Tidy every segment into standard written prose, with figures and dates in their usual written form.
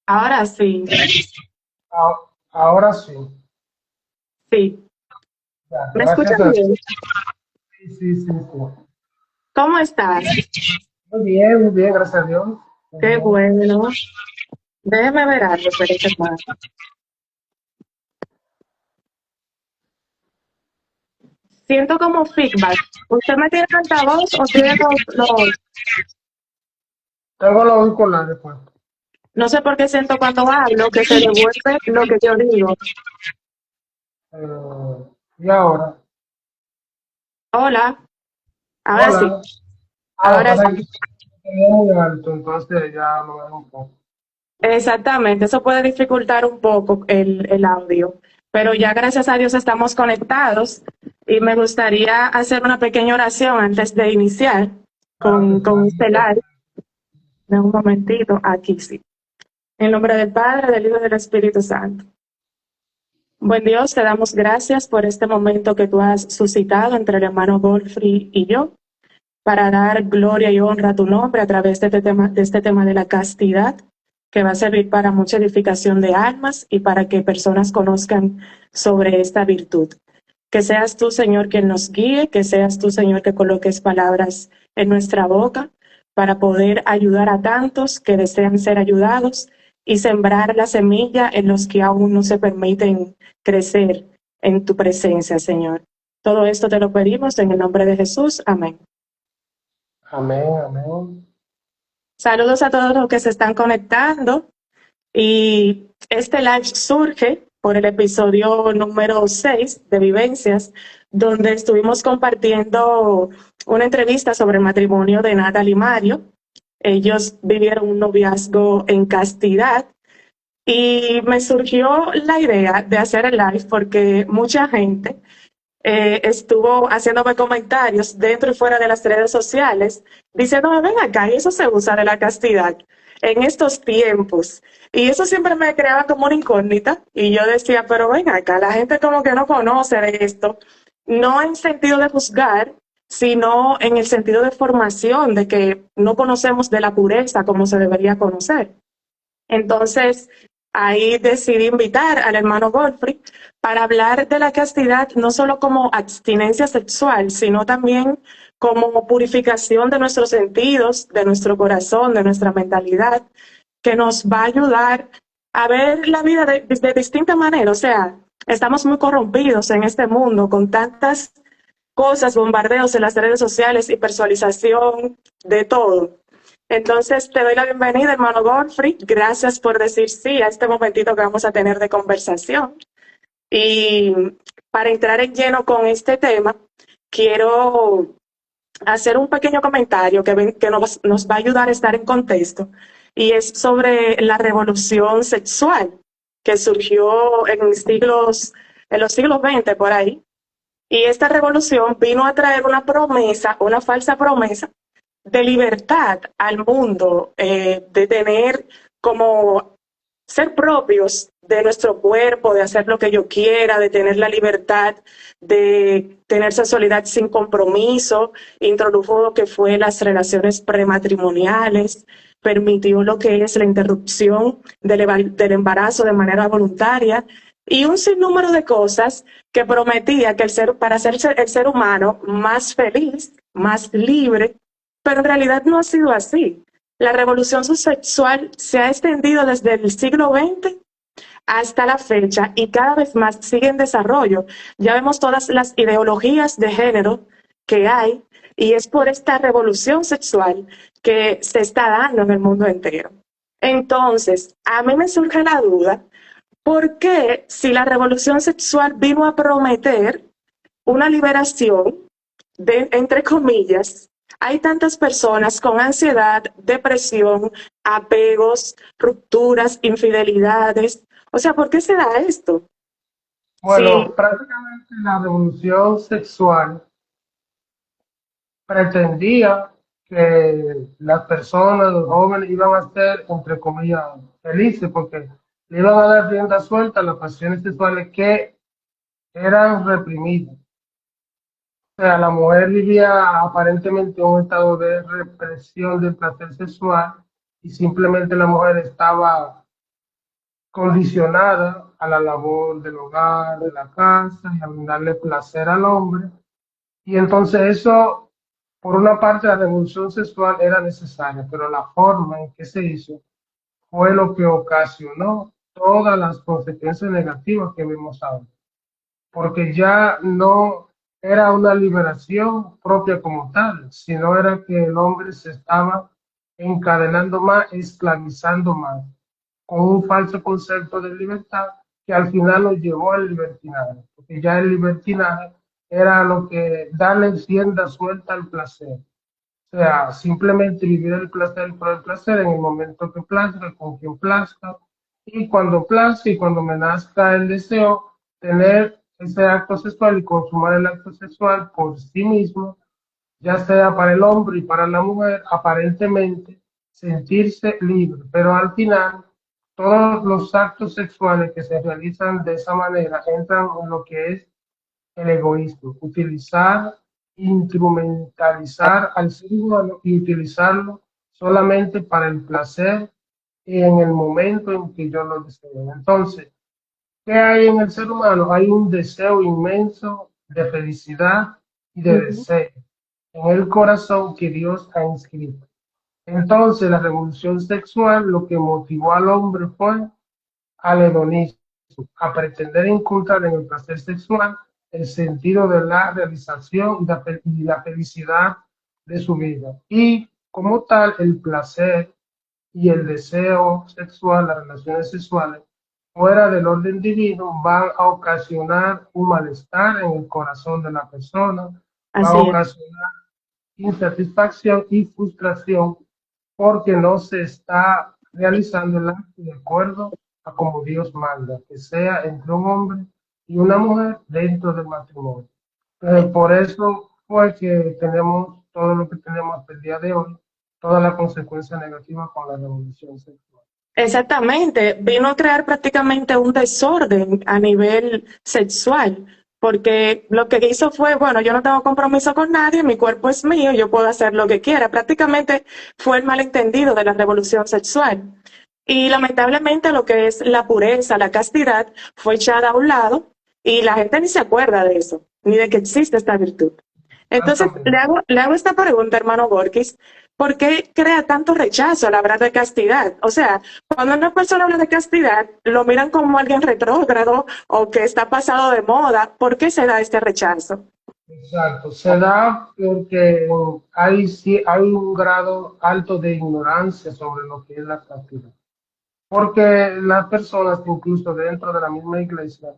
Ahora sí, Ahora sí. sí. Ya, ¿Me escuchan gracias a bien? sí, sí, sí, sí. ¿Cómo estás? Muy bien, gracias a Dios. Muy Qué bien. bueno. Déjeme ver algo, espérate más. Siento como feedback. ¿Usted me tiene altavoz o tiene Tengo los auriculares, pues. No sé por qué siento cuando hablo que se devuelve lo que yo digo. Y ahora, Hola, ahora sí, hola. Lo que ahora pasa sí. es que tenía muy alto, entonces ya lo veo un poco. Exactamente, eso puede dificultar un poco el audio, pero ya gracias a Dios estamos conectados y me gustaría hacer una pequeña oración antes de iniciar Claro que con sí. este live. De un momentito, aquí sí. En nombre del Padre, del Hijo y del Espíritu Santo. Buen Dios, te damos gracias por este momento que tú has suscitado entre el hermano Godfrey y yo para dar gloria y honra a tu nombre a través de este tema de la castidad, que va a servir para mucha edificación de almas y para que personas conozcan sobre esta virtud. Que seas tú, Señor, quien nos guíe, que seas tú, Señor, que coloques palabras en nuestra boca para poder ayudar a tantos que desean ser ayudados y sembrar la semilla en los que aún no se permiten crecer en tu presencia, Señor. Todo esto te lo pedimos en el nombre de Jesús. Amén. Amén, amén. Saludos a todos los que se están conectando y este live surge por el episodio número 6 de Vivencias, donde estuvimos compartiendo una entrevista sobre el matrimonio de Natal y Mario. Ellos vivieron un noviazgo en castidad y me surgió la idea de hacer el live porque mucha gente estuvo haciéndome comentarios dentro y fuera de las redes sociales, diciéndome, ven acá, y eso se usa de la castidad en estos tiempos. Y eso siempre me creaba como una incógnita. Y yo decía, pero ven acá, la gente como que no conoce de esto, no en sentido de juzgar, sino en el sentido de formación, de que no conocemos de la pureza como se debería conocer. Entonces, ahí decidí invitar al hermano Godfrey para hablar de la castidad no solo como abstinencia sexual, sino también como purificación de nuestros sentidos, de nuestro corazón, de nuestra mentalidad, que nos va a ayudar a ver la vida de distinta manera. O sea, estamos muy corrompidos en este mundo con tantas cosas, bombardeos en las redes sociales y personalización de todo. Entonces, te doy la bienvenida, hermano Godfrey. Gracias por decir sí a este momentito que vamos a tener de conversación. Y para entrar en lleno con este tema, quiero hacer un pequeño comentario que nos va a ayudar a estar en contexto, y es sobre la revolución sexual que surgió en los siglos XX por ahí. Y esta revolución vino a traer una promesa, una falsa promesa de libertad al mundo, de tener como ser propios de nuestro cuerpo, de hacer lo que yo quiera, de tener la libertad de tener sexualidad sin compromiso, introdujo lo que fue las relaciones prematrimoniales, permitió lo que es la interrupción del embarazo de manera voluntaria y un sinnúmero de cosas que prometía que para ser el ser humano más feliz, más libre, pero en realidad no ha sido así. La revolución sexual se ha extendido desde el siglo XX hasta la fecha y cada vez más sigue en desarrollo. Ya vemos todas las ideologías de género que hay y es por esta revolución sexual que se está dando en el mundo entero. Entonces, a mí me surge la duda, ¿por qué si la revolución sexual vino a prometer una liberación entre comillas, hay tantas personas con ansiedad, depresión, apegos, rupturas, infidelidades? O sea, ¿por qué se da esto? Bueno, Sí, prácticamente la revolución sexual pretendía que las personas, los jóvenes, iban a ser, entre comillas, felices, porque le iban a dar rienda suelta a las pasiones sexuales que eran reprimidas. O sea, la mujer vivía aparentemente un estado de represión del placer sexual y simplemente la mujer estaba condicionada a la labor del hogar, de la casa y a brindarle placer al hombre. Y entonces eso, por una parte, la revolución sexual era necesaria, pero la forma en que se hizo fue lo que ocasionó todas las consecuencias negativas que vemos ahora, porque ya no era una liberación propia como tal, sino era que el hombre se estaba encadenando más, esclavizando más, con un falso concepto de libertad que al final nos llevó al libertinaje, porque ya el libertinaje era lo que darle rienda suelta al placer. O sea, simplemente vivir el placer por el placer en el momento que plazca, con quien plazca, y cuando plazca y cuando me nazca el deseo, tener ese acto sexual y consumar el acto sexual por sí mismo, ya sea para el hombre y para la mujer, aparentemente sentirse libre, pero al final todos los actos sexuales que se realizan de esa manera entran en lo que es el egoísmo, utilizar, instrumentalizar al ser humano y utilizarlo solamente para el placer y en el momento en que yo lo deseo. Entonces, ¿qué hay en el ser humano? Hay un deseo inmenso de felicidad y de Ujú. deseo en el corazón que Dios ha inscrito. Entonces, la revolución sexual lo que motivó al hombre fue al hedonismo, a pretender encontrar en el placer sexual el sentido de la realización y la felicidad de su vida. Y como tal, el placer y el deseo sexual, las relaciones sexuales, fuera del orden divino, van a ocasionar un malestar en el corazón de la persona, van a Así es. ocasionar insatisfacción y frustración porque no se está realizando el acto de acuerdo a como Dios manda, que sea entre un hombre y una mujer dentro del matrimonio. Por eso fue que tenemos todo lo que tenemos hasta el día de hoy, toda la consecuencia negativa con la revolución sexual. Exactamente, vino a crear prácticamente un desorden a nivel sexual, porque lo que hizo fue, bueno, yo no tengo compromiso con nadie, mi cuerpo es mío, yo puedo hacer lo que quiera. Prácticamente fue el malentendido de la revolución sexual. Y lamentablemente lo que es la pureza, la castidad, fue echada a un lado y la gente ni se acuerda de eso, ni de que existe esta virtud. Entonces, Exactamente. le hago esta pregunta, hermano Borges, ¿por qué crea tanto rechazo al hablar de castidad? O sea, cuando una persona habla de castidad, lo miran como alguien retrógrado o que está pasado de moda. ¿Por qué se da este rechazo? Exacto, se da porque hay, sí, hay un grado alto de ignorancia sobre lo que es la castidad. Porque las personas, incluso dentro de la misma iglesia,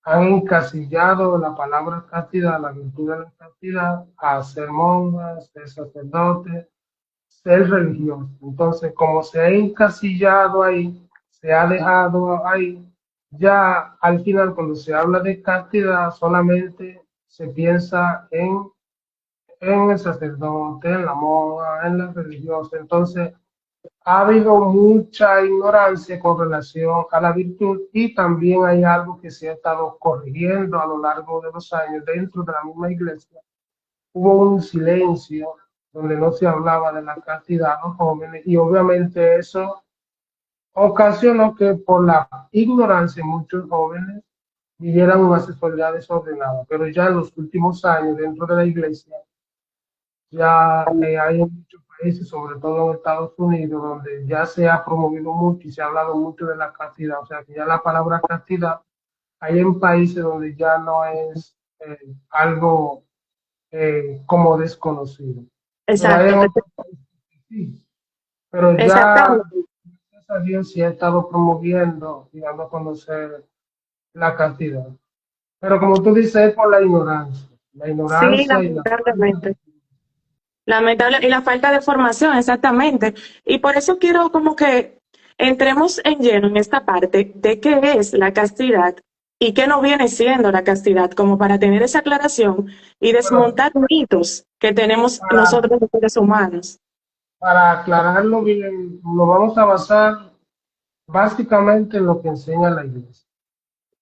han encasillado la palabra castidad, la virtud de la castidad, a ser monjas, ser sacerdotes, ser religioso. Entonces, como se ha encasillado ahí, se ha dejado ahí, ya al final cuando se habla de castidad solamente se piensa en el sacerdote, en la monja, en la religiosa. Entonces, ha habido mucha ignorancia con relación a la virtud y también hay algo que se ha estado corrigiendo a lo largo de los años dentro de la misma iglesia. Hubo un silencio donde no se hablaba de la castidad a los jóvenes y obviamente eso ocasionó que por la ignorancia muchos jóvenes vivieran una sexualidad desordenada. Pero ya en los últimos años dentro de la iglesia ya hay en muchos países, sobre todo en Estados Unidos, donde ya se ha promovido mucho y se ha hablado mucho de la castidad. O sea, que ya la palabra castidad hay en países donde ya no es algo como desconocido. Pero hay en Exacto, otros países que sí. Pero ya, exactamente. gracias a Dios, sí ha estado promoviendo y dando a conocer la castidad. Pero como tú dices, es por la Sí, ignorancia y la falta lamentablemente. de... Lamentable, y la falta de formación, exactamente. Y por eso quiero como que entremos en lleno en esta parte de qué es la castidad y qué no viene siendo la castidad, como para tener esa aclaración y Bueno, desmontar mitos que tenemos para, nosotros los seres humanos. para aclararlo bien, nos vamos a basar básicamente en lo que enseña la iglesia,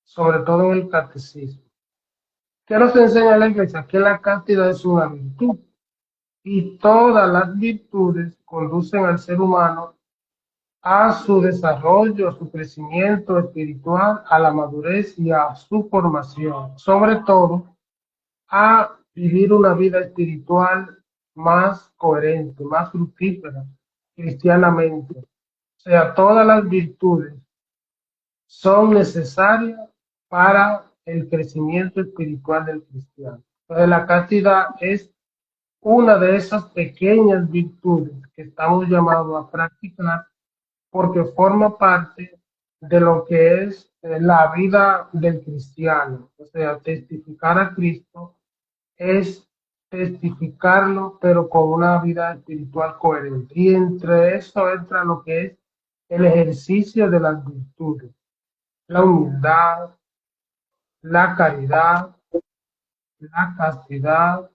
sobre todo en el catecismo. ¿Qué nos enseña la iglesia? Que la castidad es una virtud y todas las virtudes conducen al ser humano a su desarrollo, a su crecimiento espiritual, a la madurez y a su formación. Sobre todo, a vivir una vida espiritual más coherente, más fructífera, cristianamente. O sea, todas las virtudes son necesarias para el crecimiento espiritual del cristiano. Entonces, la castidad es una de esas pequeñas virtudes que estamos llamados a practicar porque forma parte de lo que es la vida del cristiano. O sea, testificar a Cristo es testificarlo, pero con una vida espiritual coherente. Y entre eso entra lo que es el ejercicio de las virtudes, la humildad, la caridad, la castidad,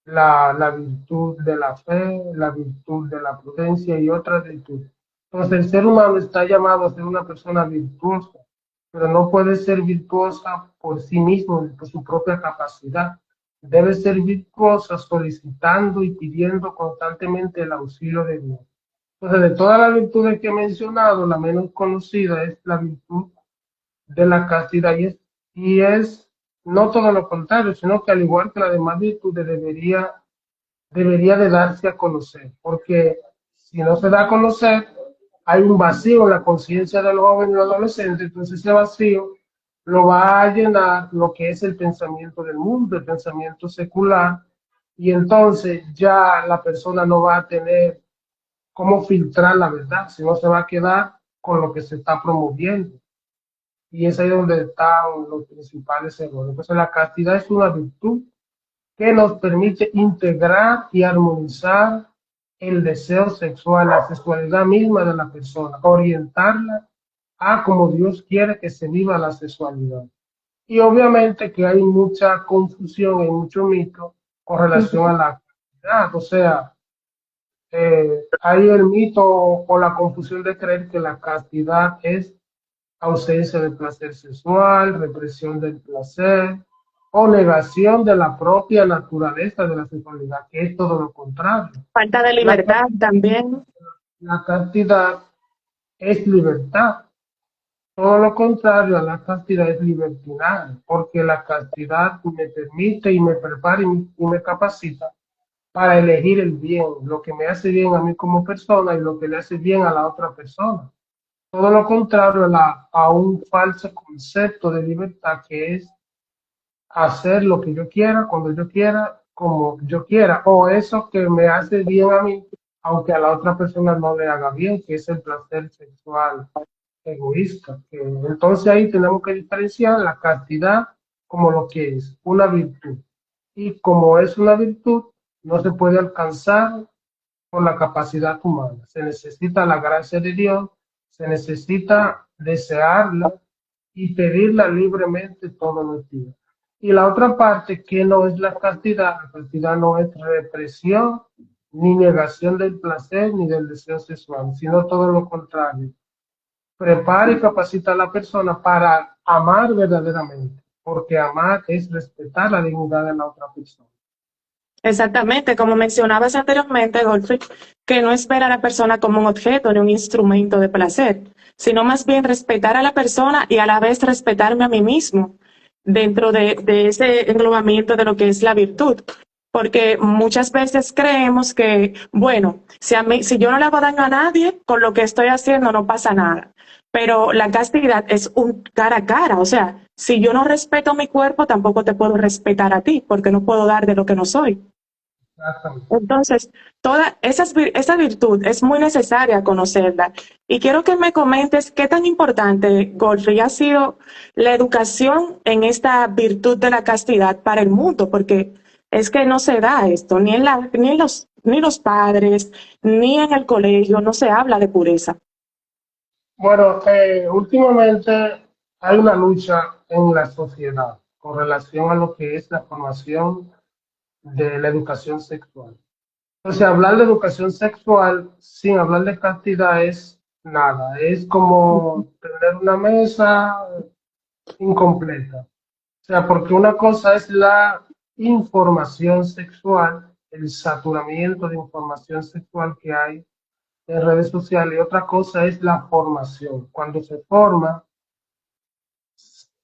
la virtud de la fe, la virtud de la prudencia y otras virtudes. Entonces, el ser humano está llamado a ser una persona virtuosa, pero no puede ser virtuosa por sí mismo, por su propia capacidad. Debe ser virtuosa solicitando y pidiendo constantemente el auxilio de Dios. Entonces, de todas las virtudes que he mencionado, la menos conocida es la virtud de la castidad y es no todo lo contrario, sino que al igual que las demás virtudes debería de darse a conocer, porque si no se da a conocer, hay un vacío en la conciencia del joven y del adolescente, entonces ese vacío lo va a llenar lo que es el pensamiento del mundo, el pensamiento secular, y entonces ya la persona no va a tener cómo filtrar la verdad, sino se va a quedar con lo que se está promoviendo. Y es ahí donde están los principales errores. Entonces la castidad es una virtud que nos permite integrar y armonizar el deseo sexual, la sexualidad misma de la persona, orientarla a como Dios quiere que se viva la sexualidad. Y obviamente que hay mucha confusión y mucho mito con relación a la castidad, o sea, hay el mito o la confusión de creer que la castidad es ausencia de placer sexual, represión del placer o negación de la propia naturaleza de la sexualidad, que es todo lo contrario. Falta de La, libertad también. la castidad es libertad. Todo lo contrario a la castidad es libertinaje, porque la castidad me permite y me prepara y me capacita para elegir el bien, lo que me hace bien a mí como persona y lo que le hace bien a la otra persona. Todo lo contrario a un falso concepto de libertad que es hacer lo que yo quiera, cuando yo quiera, como yo quiera, o eso que me hace bien a mí, aunque a la otra persona no le haga bien, que es el placer sexual egoísta. Que entonces ahí tenemos que diferenciar la castidad como lo que es una virtud. Y como es una virtud, no se puede alcanzar por la capacidad humana. Se necesita la gracia de Dios, se necesita desearla y pedirla libremente todos los días. Y la otra parte, que no es la castidad no es represión ni negación del placer ni del deseo sexual, sino todo lo contrario. Prepara y capacita a la persona para amar verdaderamente, porque amar es respetar la dignidad de la otra persona. Exactamente, como mencionabas anteriormente, Godfrey, que no es ver a la persona como un objeto ni un instrumento de placer, sino más bien respetar a la persona y a la vez respetarme a mí mismo dentro de ese englobamiento de lo que es la virtud. Porque muchas veces creemos que, bueno, si yo no le hago daño a nadie, con lo que estoy haciendo no pasa nada. Pero la castidad es un cara a cara, o sea, si yo no respeto mi cuerpo, tampoco te puedo respetar a ti, porque no puedo dar de lo que no soy. Exactamente. Entonces, esa virtud es muy necesaria conocerla. Y quiero que me comentes qué tan importante, Godfrey, ha sido la educación en esta virtud de la castidad para el mundo, porque es que no se da esto, ni los padres, ni en el colegio, no se habla de pureza. Bueno, últimamente hay una lucha en la sociedad con relación a lo que es la formación de la educación sexual. Entonces, hablar de educación sexual sin hablar de castidad es nada, es como tener una mesa incompleta. O sea, porque una cosa es la información sexual, el saturamiento de información sexual que hay, en redes sociales y otra cosa es la formación. Cuando se forma,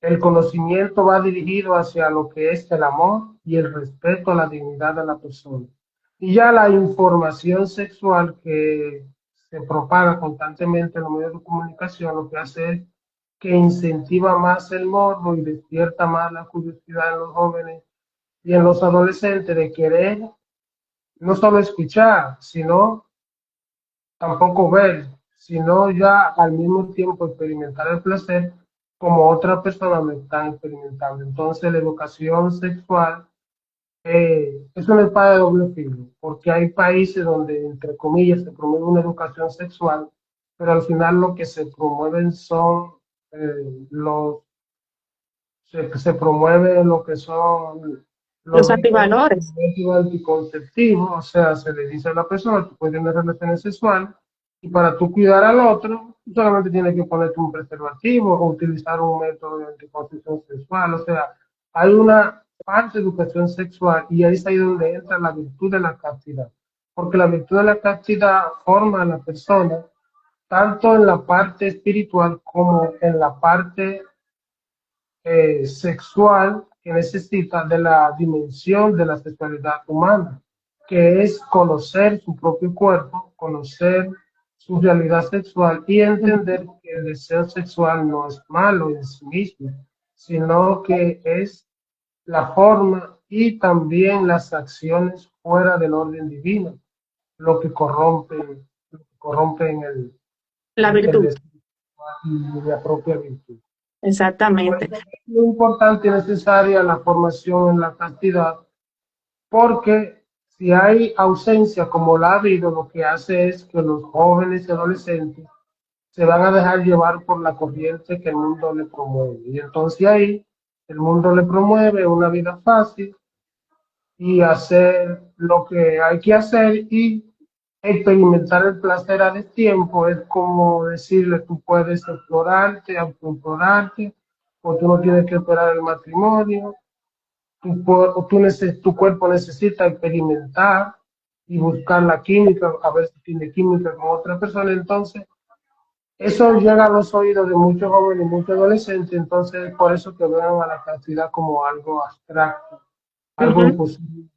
el conocimiento va dirigido hacia lo que es el amor y el respeto a la dignidad de la persona. Y ya la información sexual que se propaga constantemente en los medios de comunicación lo que hace es que incentiva más el morbo y despierta más la curiosidad en los jóvenes y en los adolescentes de querer no solo escuchar, sino tampoco ver, sino ya al mismo tiempo experimentar el placer como otras personas lo están experimentando. Entonces la educación sexual es una espada de doble filo, porque hay países donde, entre comillas, se promueve una educación sexual, pero al final lo que se promueven son se promueve lo que son Los los antivalores. métodos anticonceptivos, o sea, se le dice a la persona, tú puedes tener relaciones sexuales y para tú cuidar al otro, tú solamente tienes que ponerte un preservativo o utilizar un método de anticoncepción sexual, o sea, hay una falsa educación sexual y ahí es ahí donde entra la virtud de la castidad, porque la virtud de la castidad forma a la persona tanto en la parte espiritual como en la parte sexual que necesita de la dimensión de la sexualidad humana, que es conocer su propio cuerpo, conocer su realidad sexual y entender que el deseo sexual no es malo en sí mismo, sino que es la forma y también las acciones fuera del orden divino, lo que corrompen La el virtud. deseo y la propia virtud. Por Exactamente. eso es muy importante y necesaria la formación en la castidad, porque si hay ausencia como la ha habido, lo que hace es que los jóvenes y adolescentes se van a dejar llevar por la corriente que el mundo le promueve. Y entonces ahí el mundo le promueve una vida fácil y hacer lo que hay que hacer y experimentar el placer a destiempo. Es como decirle, tú puedes explorarte, autoexplorarte, o tú no tienes que esperar el matrimonio, tu cuerpo necesita experimentar y buscar la química, a ver si tiene química con otra persona. Entonces, eso llega a los oídos de muchos jóvenes y muchos adolescentes, entonces por eso que ven a la castidad como algo abstracto, algo Ujú. imposible.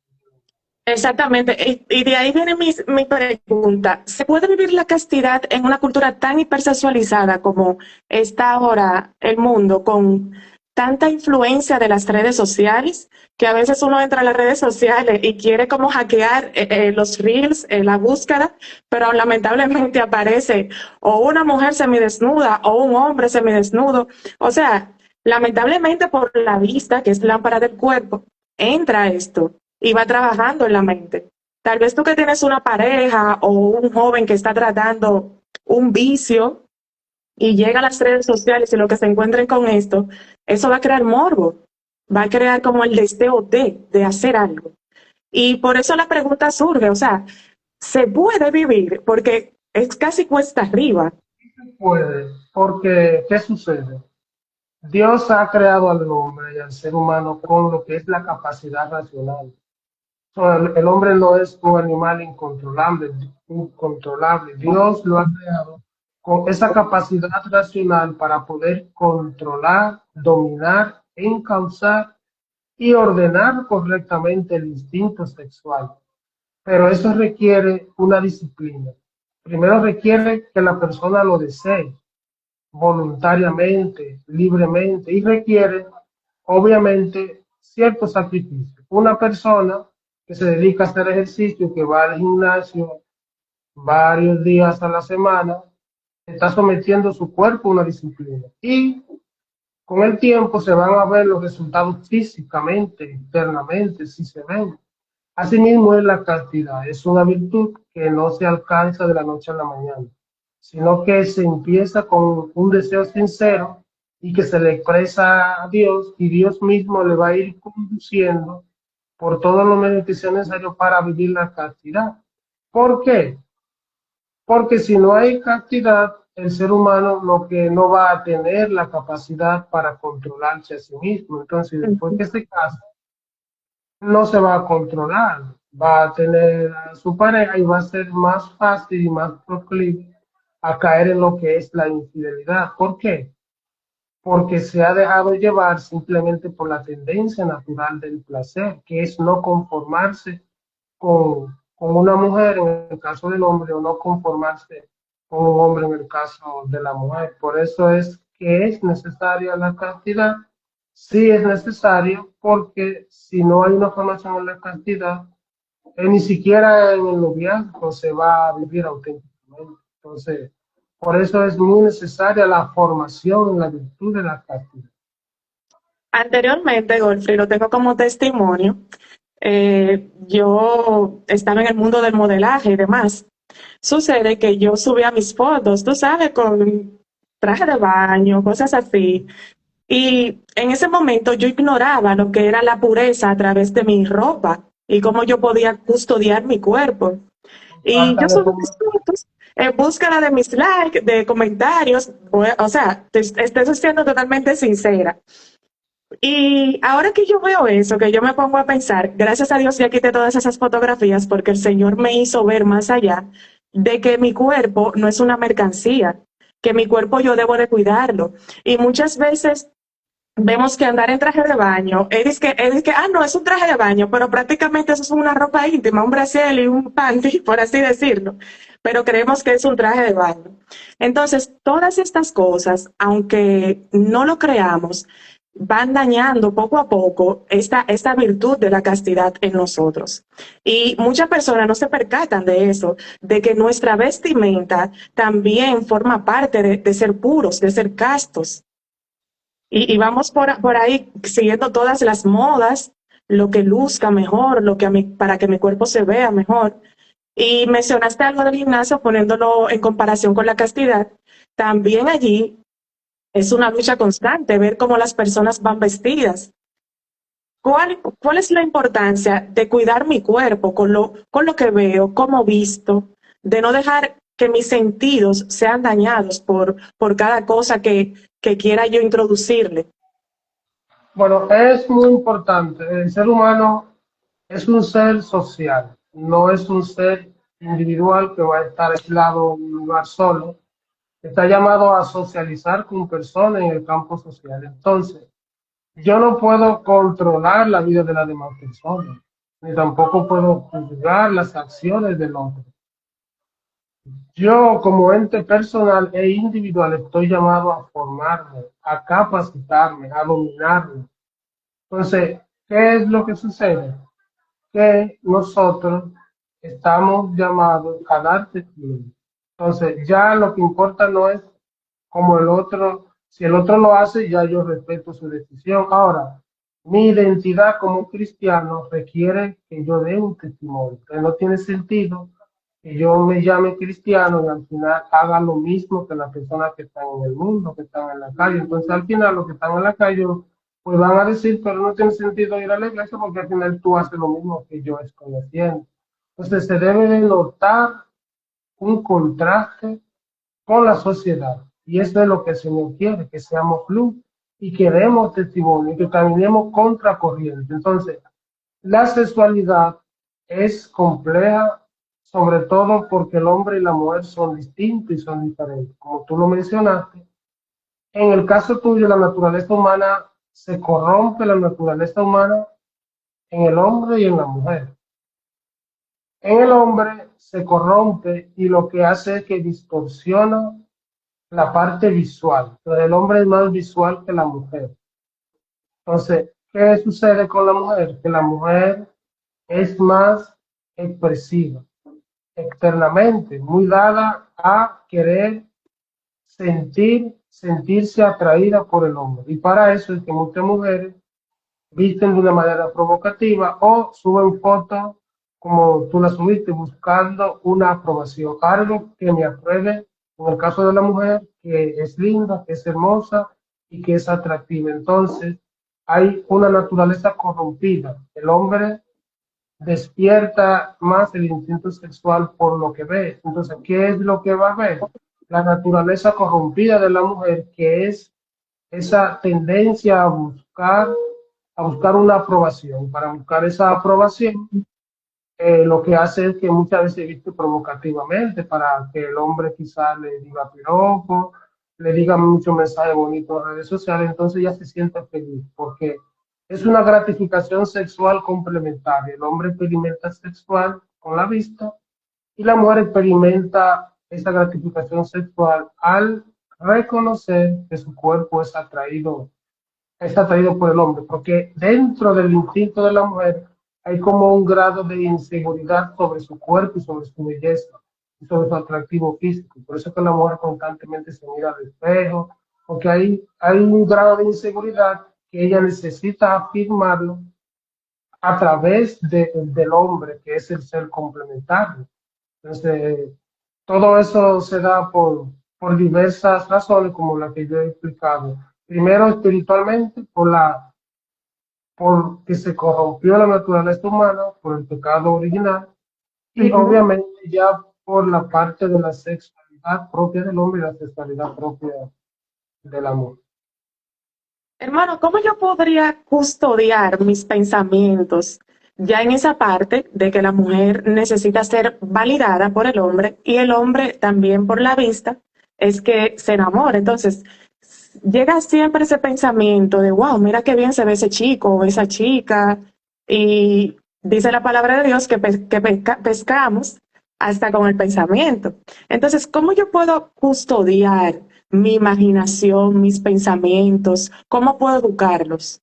Exactamente. Y de ahí viene mi pregunta. ¿Se puede vivir la castidad en una cultura tan hipersexualizada como está ahora el mundo, con tanta influencia de las redes sociales, que a veces uno entra a las redes sociales y quiere como hackear los reels, la búsqueda, pero lamentablemente aparece o una mujer semidesnuda o un hombre semidesnudo? O sea, lamentablemente por la vista, que es lámpara del cuerpo, entra esto y va trabajando en la mente. Tal vez tú que tienes una pareja o un joven que está tratando un vicio y llega a las redes sociales y lo que se encuentren con esto, eso va a crear morbo, va a crear como el deseo de hacer algo. Y por eso la pregunta surge, o sea, ¿se puede vivir? Porque es casi cuesta arriba. Puede, porque ¿qué sucede? Dios ha creado al hombre y al ser humano con lo que es la capacidad racional. El hombre no es un animal incontrolable. Dios lo ha creado con esa capacidad racional para poder controlar, dominar, encauzar y ordenar correctamente el instinto sexual. Pero eso requiere una disciplina. Primero requiere que la persona lo desee voluntariamente, libremente, y requiere, obviamente, cierto sacrificio. Una persona que se dedica a hacer ejercicio, que va al gimnasio varios días a la semana, está sometiendo su cuerpo a una disciplina. Y con el tiempo se van a ver los resultados físicamente, internamente, si se ven. Asimismo es la castidad, es una virtud que no se alcanza de la noche a la mañana, sino que se empieza con un deseo sincero y que se le expresa a Dios y Dios mismo le va a ir conduciendo por todos los medios que sean necesarios para vivir la castidad. ¿Por qué? Porque si no hay castidad, el ser humano lo que no va a tener la capacidad para controlarse a sí mismo. Entonces, después que se casa, no se va a controlar. va a tener a su pareja y va a ser más fácil y más proclive a caer en lo que es la infidelidad. ¿Por qué? Porque se ha dejado llevar simplemente por la tendencia natural del placer, que es no conformarse con una mujer en el caso del hombre o no conformarse con un hombre en el caso de la mujer. Por eso es que es necesaria la castidad. Sí es necesario porque si no hay una formación en la castidad, ni siquiera en el noviazgo se va a vivir auténticamente. Entonces, por eso es muy necesaria la formación en la virtud de la castidad. Anteriormente, Godfrey, lo tengo como testimonio. Yo estaba en el mundo del modelaje y demás. Sucede que yo subía mis fotos, tú sabes, con traje de baño, cosas así. Y en ese momento yo ignoraba lo que era la pureza a través de mi ropa y cómo yo podía custodiar mi cuerpo. Y Falta yo de subí mis formación. fotos en búsqueda de mis likes, de comentarios. O sea, estoy siendo totalmente sincera. Y ahora que yo veo eso, que yo me pongo a pensar, gracias a Dios ya quité todas esas fotografías porque el Señor me hizo ver más allá de que mi cuerpo no es una mercancía, que mi cuerpo yo debo de cuidarlo. Y muchas veces vemos que andar en traje de baño, no, es un traje de baño, pero prácticamente eso es una ropa íntima, un brasier y un panty, por así decirlo. Pero creemos que es un traje de baño. Entonces, todas estas cosas, aunque no lo creamos, van dañando poco a poco esta virtud de la castidad en nosotros. Y muchas personas no se percatan de eso, de que nuestra vestimenta también forma parte de ser puros, de ser castos. Y vamos por ahí siguiendo todas las modas, lo que luzca mejor, para que mi cuerpo se vea mejor. Y mencionaste algo del gimnasio poniéndolo en comparación con la castidad. También allí es una lucha constante ver cómo las personas van vestidas. ¿Cuál es la importancia de cuidar mi cuerpo con lo que veo, cómo visto, de no dejar que mis sentidos sean dañados por cada cosa que quiera yo introducirle? Bueno, es muy importante. El ser humano es un ser social, no es un ser individual que va a estar aislado en un lugar solo. Está llamado a socializar con personas en el campo social. Entonces, yo no puedo controlar la vida de las demás personas, ni tampoco puedo juzgar las acciones del otro. Yo, como ente personal e individual, estoy llamado a formarme, a capacitarme, a dominarme. Entonces, ¿qué es lo que sucede? Que nosotros estamos llamados a dar testimonio. Entonces, ya lo que importa no es como el otro, si el otro lo hace, ya yo respeto su decisión. Ahora, mi identidad como cristiano requiere que yo dé un testimonio. Entonces, no tiene sentido que yo me llame cristiano y al final haga lo mismo que las personas que están en el mundo, que están en la calle. Entonces, al final, los que están en la calle, pues van a decir, pero no tiene sentido ir a la iglesia porque al final tú haces lo mismo que yo estoy haciendo. Entonces, se debe de notar un contraste con la sociedad. Y eso es lo que el Señor quiere, que seamos luz y que demos testimonio y que caminemos contra corriente. Entonces, la sexualidad es compleja, sobre todo porque el hombre y la mujer son distintos y son diferentes. Como tú lo mencionaste, en el caso tuyo, la naturaleza humana se corrompe, la naturaleza humana en el hombre y en la mujer. En el hombre se corrompe y lo que hace es que distorsiona la parte visual. Entonces, el hombre es más visual que la mujer. Entonces, ¿qué sucede con la mujer? Que la mujer es más expresiva, externamente, muy dada a querer sentirse atraída por el hombre. Y para eso es que muchas mujeres visten de una manera provocativa o suben fotos como tú la subiste buscando una aprobación, algo que me apruebe en el caso de la mujer, que es linda, que es hermosa y que es atractiva. Entonces, hay una naturaleza corrompida. El hombre despierta más el instinto sexual por lo que ve. Entonces, ¿qué es lo que va a ver? La naturaleza corrompida de la mujer, que es esa tendencia a buscar una aprobación. Para buscar esa aprobación, lo que hace es que muchas veces viste provocativamente para que el hombre quizás le diga piropo, le diga muchos mensajes bonitos en redes sociales, entonces ya se siente feliz, porque es una gratificación sexual complementaria. El hombre experimenta sexual con la vista y la mujer experimenta esa gratificación sexual al reconocer que su cuerpo es atraído por el hombre, porque dentro del instinto de la mujer hay como un grado de inseguridad sobre su cuerpo y sobre su belleza y sobre su atractivo físico. Por eso es que la mujer constantemente se mira al espejo, porque hay un grado de inseguridad que ella necesita afirmarlo a través del hombre, que es el ser complementario. Entonces, todo eso se da por diversas razones, como la que yo he explicado. Primero, espiritualmente, porque se corrompió la naturaleza humana por el pecado original, y Ujú. obviamente ya por la parte de la sexualidad propia del hombre y la sexualidad propia del amor. Hermano, ¿cómo yo podría custodiar mis pensamientos ya en esa parte de que la mujer necesita ser validada por el hombre y el hombre también por la vista es que se enamora? Entonces, llega siempre ese pensamiento de, wow, mira qué bien se ve ese chico o esa chica, y dice la palabra de Dios que, pescamos hasta con el pensamiento. Entonces, ¿cómo yo puedo custodiar mi imaginación, mis pensamientos? ¿Cómo puedo educarlos?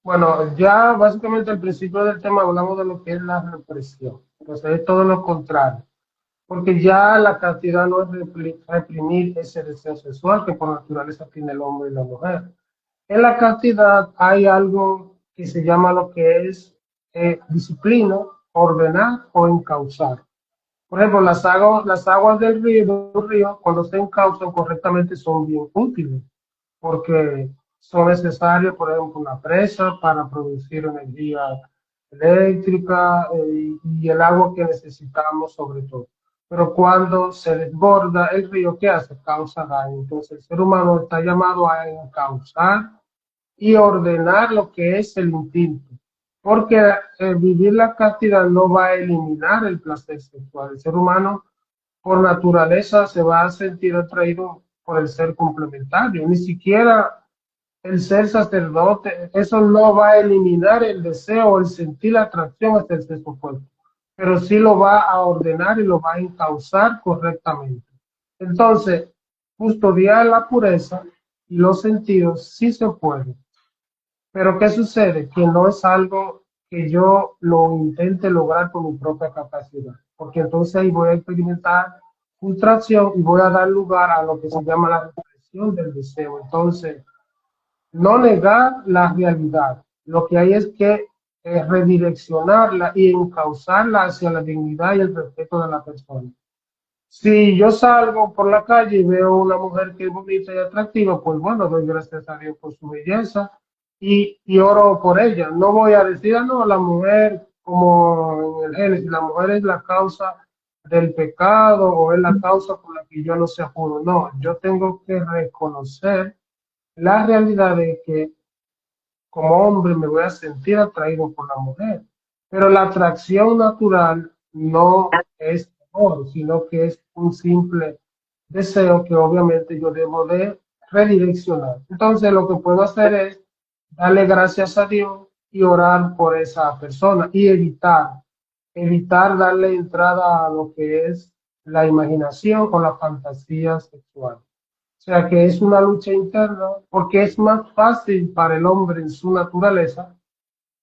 Bueno, ya básicamente al principio del tema hablamos de lo que es la represión. Entonces es todo lo contrario, porque ya la cantidad no es reprimir ese deseo sexual que por naturaleza tiene el hombre y la mujer. En la cantidad hay algo que se llama lo que es disciplina, ordenar o encauzar. Por ejemplo, las aguas del río, cuando se encausan correctamente, son bien útiles, porque son necesarias, por ejemplo, una presa para producir energía eléctrica, y el agua que necesitamos sobre todo. Pero cuando se desborda el río, ¿qué hace? Causa daño. Entonces, el ser humano está llamado a encauzar y ordenar lo que es el instinto. Porque vivir la castidad no va a eliminar el placer sexual. El ser humano, por naturaleza, se va a sentir atraído por el ser complementario. Ni siquiera el ser sacerdote, eso no va a eliminar el deseo o el sentir la atracción hacia el sexo opuesto, pero sí lo va a ordenar y lo va a encauzar correctamente. Entonces, custodiar la pureza y los sentidos sí se puede, pero ¿qué sucede? Que no es algo que yo lo intente lograr con mi propia capacidad, porque entonces ahí voy a experimentar frustración y voy a dar lugar a lo que se llama la represión del deseo. Entonces, no negar la realidad, lo que hay es que redireccionarla y encauzarla hacia la dignidad y el respeto de la persona. Si yo salgo por la calle y veo una mujer que es bonita y atractiva, pues bueno, doy gracias a Dios por su belleza y oro por ella. No voy a decir, ah, no, la mujer, como en el Génesis, la mujer es la causa del pecado o es la causa por la que yo no sea puro. No, yo tengo que reconocer la realidad de que como hombre me voy a sentir atraído por la mujer, pero la atracción natural no es amor, sino que es un simple deseo que obviamente yo debo de redireccionar. Entonces lo que puedo hacer es darle gracias a Dios y orar por esa persona y evitar darle entrada a lo que es la imaginación o la fantasía sexual. O sea que es una lucha interna porque es más fácil para el hombre en su naturaleza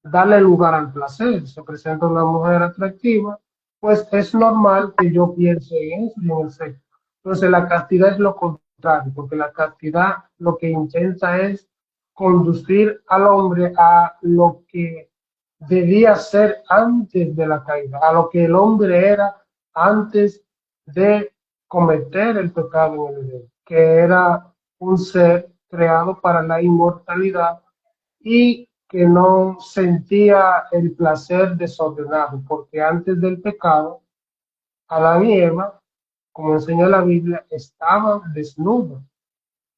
darle lugar al placer. Se presenta una mujer atractiva, pues es normal que yo piense en eso y en el sexo. Entonces la castidad es lo contrario, porque la castidad lo que intenta es conducir al hombre a lo que debía ser antes de la caída, a lo que el hombre era antes de cometer el pecado en el Edén, que era un ser creado para la inmortalidad y que no sentía el placer desordenado, porque antes del pecado, Adán y Eva, como enseña la Biblia, estaban desnudos,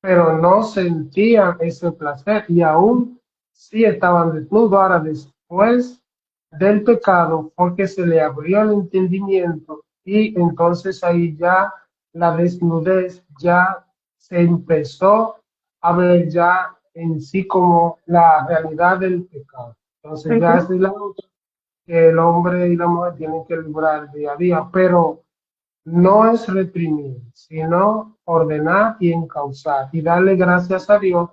pero no sentían ese placer y aún sí estaban desnudos. Ahora, después del pecado porque se le abrió el entendimiento y entonces ahí ya la desnudez ya se empezó a ver ya en sí como la realidad del pecado. Entonces ya Ujú. es la lucha que el hombre y la mujer tienen que librar día a día, pero no es reprimir, sino ordenar y encauzar y darle gracias a Dios,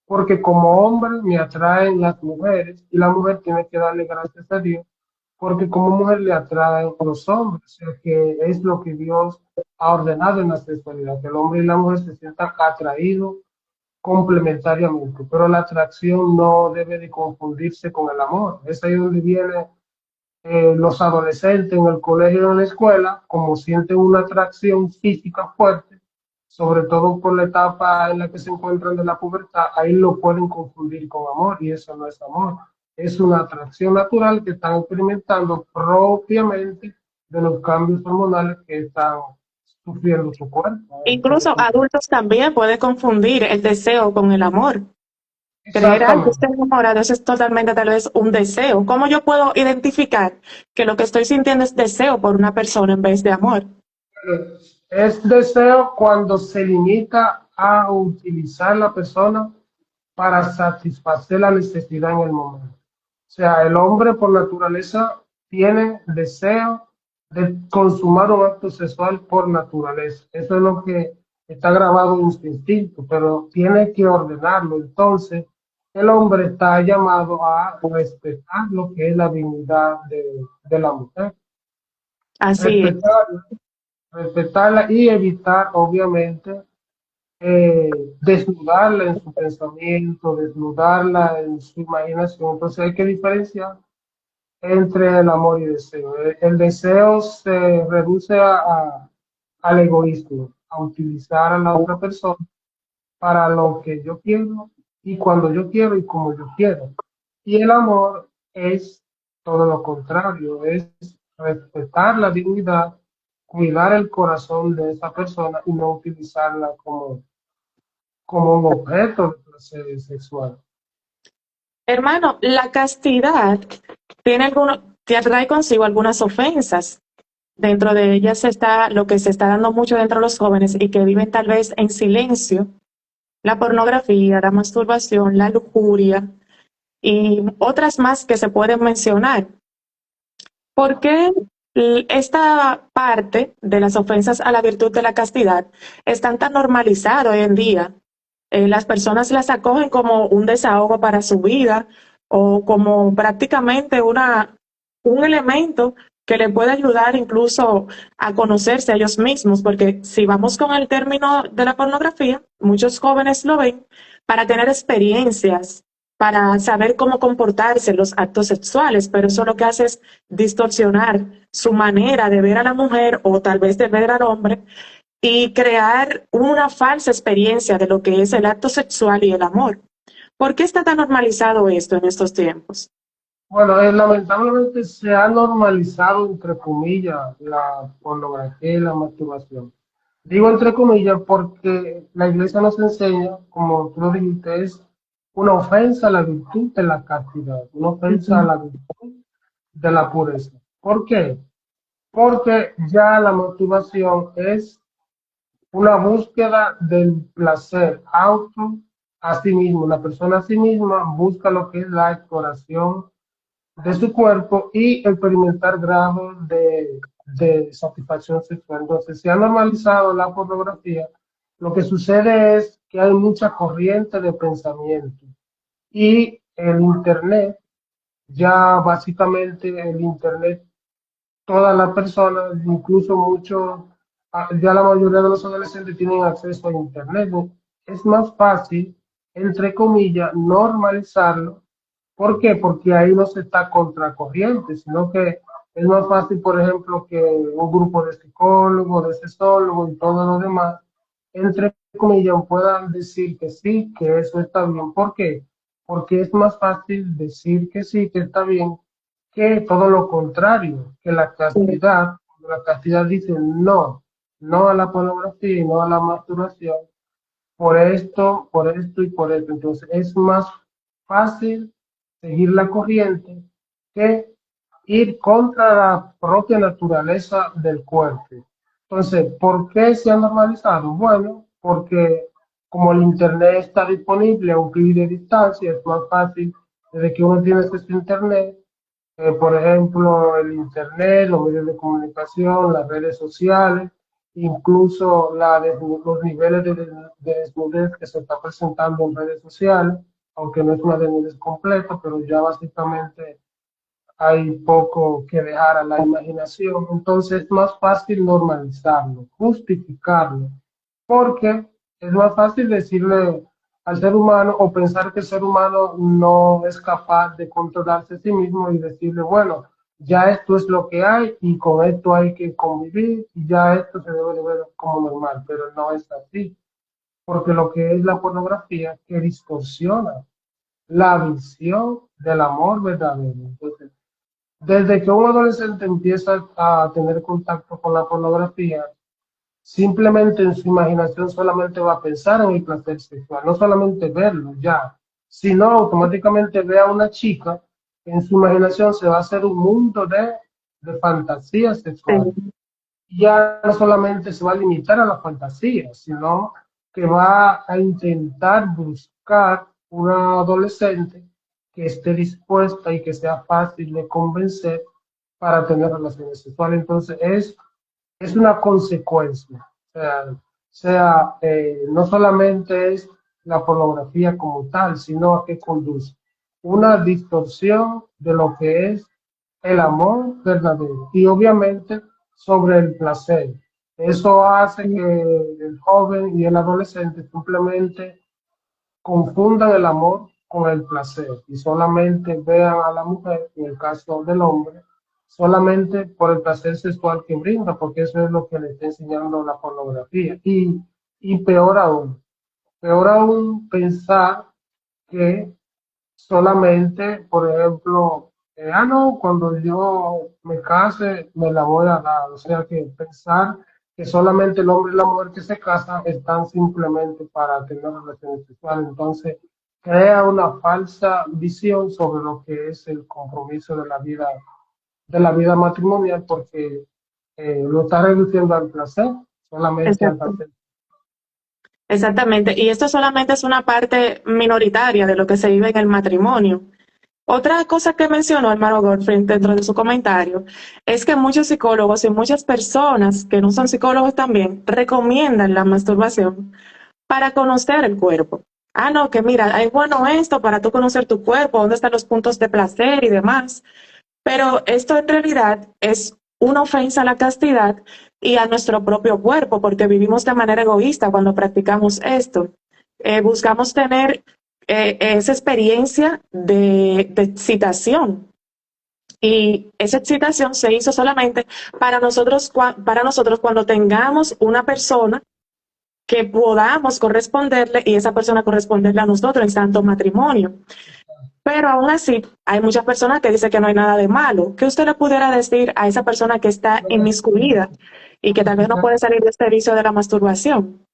porque como hombre me atraen las mujeres y la mujer tiene que darle gracias a Dios, porque como mujer le atraen los hombres, o sea que es lo que Dios ha ordenado en la sexualidad, que el hombre y la mujer se sientan atraídos complementariamente, pero la atracción no debe de confundirse con el amor. Es ahí donde viene los adolescentes en el colegio o en la escuela, como sienten una atracción física fuerte, sobre todo por la etapa en la que se encuentran de la pubertad, ahí lo pueden confundir con amor y eso no es amor. Es una atracción natural que están experimentando propiamente de los cambios hormonales que están sufriendo su cuerpo. Incluso adultos también pueden confundir el deseo con el amor. Creer, ay, que Exactamente. estoy enamorado, eso es totalmente tal vez un deseo. ¿Cómo yo puedo identificar que lo que estoy sintiendo es deseo por una persona en vez de amor? Es deseo cuando se limita a utilizar la persona para satisfacer la necesidad en el momento. O sea, el hombre por naturaleza tiene deseo de consumar un acto sexual por naturaleza. Eso es lo que está grabado en su instinto, pero tiene que ordenarlo. Entonces, el hombre está llamado a respetar lo que es la dignidad de la mujer. Así es. Respetarla, respetarla y evitar, obviamente, desnudarla en su pensamiento, desnudarla en su imaginación. Entonces hay que diferenciar entre el amor y el deseo. El deseo se reduce al egoísmo, a utilizar a la otra persona para lo que yo quiero y cuando yo quiero y como yo quiero. Y el amor es todo lo contrario, es respetar la dignidad, cuidar el corazón de esa persona y no utilizarla como un objeto de placer sexual. Hermano, la castidad tiene algunos, te trae consigo algunas ofensas. Dentro de ellas está lo que se está dando mucho dentro de los jóvenes y que viven tal vez en silencio, la pornografía, la masturbación, la lujuria y otras más que se pueden mencionar. ¿Por qué esta parte de las ofensas a la virtud de la castidad están tan normalizadas hoy en día? Las personas las acogen como un desahogo para su vida o como prácticamente un elemento que le puede ayudar incluso a conocerse a ellos mismos, porque si vamos con el término de la pornografía, muchos jóvenes lo ven para tener experiencias, para saber cómo comportarse en los actos sexuales, pero eso lo que hace es distorsionar su manera de ver a la mujer o tal vez de ver al hombre y crear una falsa experiencia de lo que es el acto sexual y el amor. ¿Por qué está tan normalizado esto en estos tiempos? Bueno, lamentablemente se ha normalizado, entre comillas, la pornografía y la masturbación. Digo entre comillas porque la iglesia nos enseña, como tú lo dijiste, es una ofensa a la virtud de la castidad, una ofensa a Ujú. la virtud de la pureza. ¿Por qué? Porque ya la masturbación es una búsqueda del placer auto a sí mismo. La persona a sí misma busca lo que es la exploración de su cuerpo y experimentar grados de satisfacción sexual. Entonces, se ha normalizado la pornografía. Lo que sucede es que hay mucha corriente de pensamiento y el Internet, ya básicamente el Internet, todas las personas, incluso muchos, ya la mayoría de los adolescentes tienen acceso a Internet. Es más fácil, entre comillas, normalizarlo. ¿Por qué? Porque ahí no se está contracorriente, sino que es más fácil, por ejemplo, que un grupo de psicólogos, de sexólogos y todo lo demás, entre comillas, puedan decir que sí, que eso está bien. ¿Por qué? Porque es más fácil decir que sí, que está bien, que todo lo contrario, que la Sí. castidad, la castidad dice no, no a la pornografía y no a la masturbación, por esto y por esto. Entonces es más fácil seguir la corriente que ir contra la propia naturaleza del cuerpo. Entonces, ¿por qué se ha normalizado? Bueno, porque como el Internet está disponible a un clic de distancia, es más fácil desde que uno tiene acceso a Internet, por ejemplo, el Internet, los medios de comunicación, las redes sociales, incluso los niveles de desnudez que se está presentando en redes sociales, aunque no es una desnudez completa, pero ya básicamente hay poco que dejar a la imaginación, entonces es más fácil normalizarlo, justificarlo, porque es más fácil decirle al ser humano o pensar que el ser humano no es capaz de controlarse a sí mismo y decirle, bueno, ya esto es lo que hay y con esto hay que convivir y ya esto se debe de ver como normal, pero no es así, porque lo que es la pornografía que distorsiona la visión del amor verdadero. Entonces, desde que un adolescente empieza a tener contacto con la pornografía, simplemente en su imaginación solamente va a pensar en el placer sexual, no solamente verlo ya, sino automáticamente ve a una chica, en su imaginación se va a hacer un mundo de fantasías sexuales. Sí. Ya no solamente se va a limitar a la fantasía, sino que va a intentar buscar una adolescente que esté dispuesta y que sea fácil de convencer para tener relaciones sexuales. Entonces es una consecuencia. No solamente es la pornografía como tal, sino a que conduce una distorsión de lo que es el amor verdadero y obviamente sobre el placer. Eso hace que el joven y el adolescente simplemente confundan el amor con el placer y solamente vean a la mujer, en el caso del hombre, solamente por el placer sexual que brinda, porque eso es lo que le está enseñando la pornografía. Y peor aún pensar que solamente, por ejemplo, no, cuando yo me case me la voy a dar. O sea que pensar que solamente el hombre y la mujer que se casan están simplemente para tener relaciones sexuales. Entonces, crea una falsa visión sobre lo que es el compromiso de la vida matrimonial, porque lo está reduciendo al placer, solamente al Exacto. placer. Exactamente. Y esto solamente es una parte minoritaria de lo que se vive en el matrimonio. Otra cosa que mencionó hermano Godfrey dentro de su comentario es que muchos psicólogos y muchas personas que no son psicólogos también recomiendan la masturbación para conocer el cuerpo. Ah, no, que mira, es bueno esto para tú conocer tu cuerpo, dónde están los puntos de placer y demás. Pero esto en realidad es una ofensa a la castidad y a nuestro propio cuerpo, porque vivimos de manera egoísta cuando practicamos esto. Buscamos tener esa experiencia de excitación. Y esa excitación se hizo solamente para nosotros cuando tengamos una persona que podamos corresponderle y esa persona corresponderle a nosotros en santo matrimonio. Pero aún así, hay muchas personas que dicen que no hay nada de malo. ¿Qué usted le pudiera decir a esa persona que está inmiscuida y que tal vez no puede salir de este vicio de la masturbación?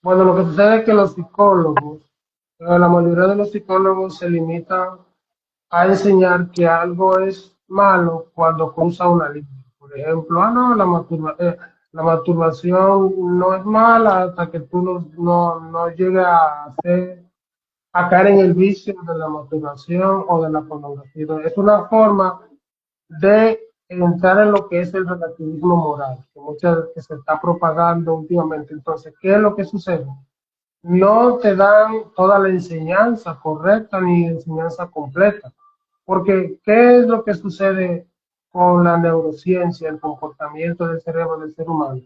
Bueno, lo que sucede es que los psicólogos, la mayoría de los psicólogos se limitan a enseñar que algo es malo cuando cruza una línea. Por ejemplo, no, la masturbación no es mala hasta que tú no llegues a caer en el vicio de la masturbación o de la pornografía. Es una forma de entrar en lo que es el relativismo moral, que se está propagando últimamente. Entonces, ¿qué es lo que sucede? No te dan toda la enseñanza correcta ni enseñanza completa. Porque, ¿qué es lo que sucede con la neurociencia, el comportamiento del cerebro del ser humano?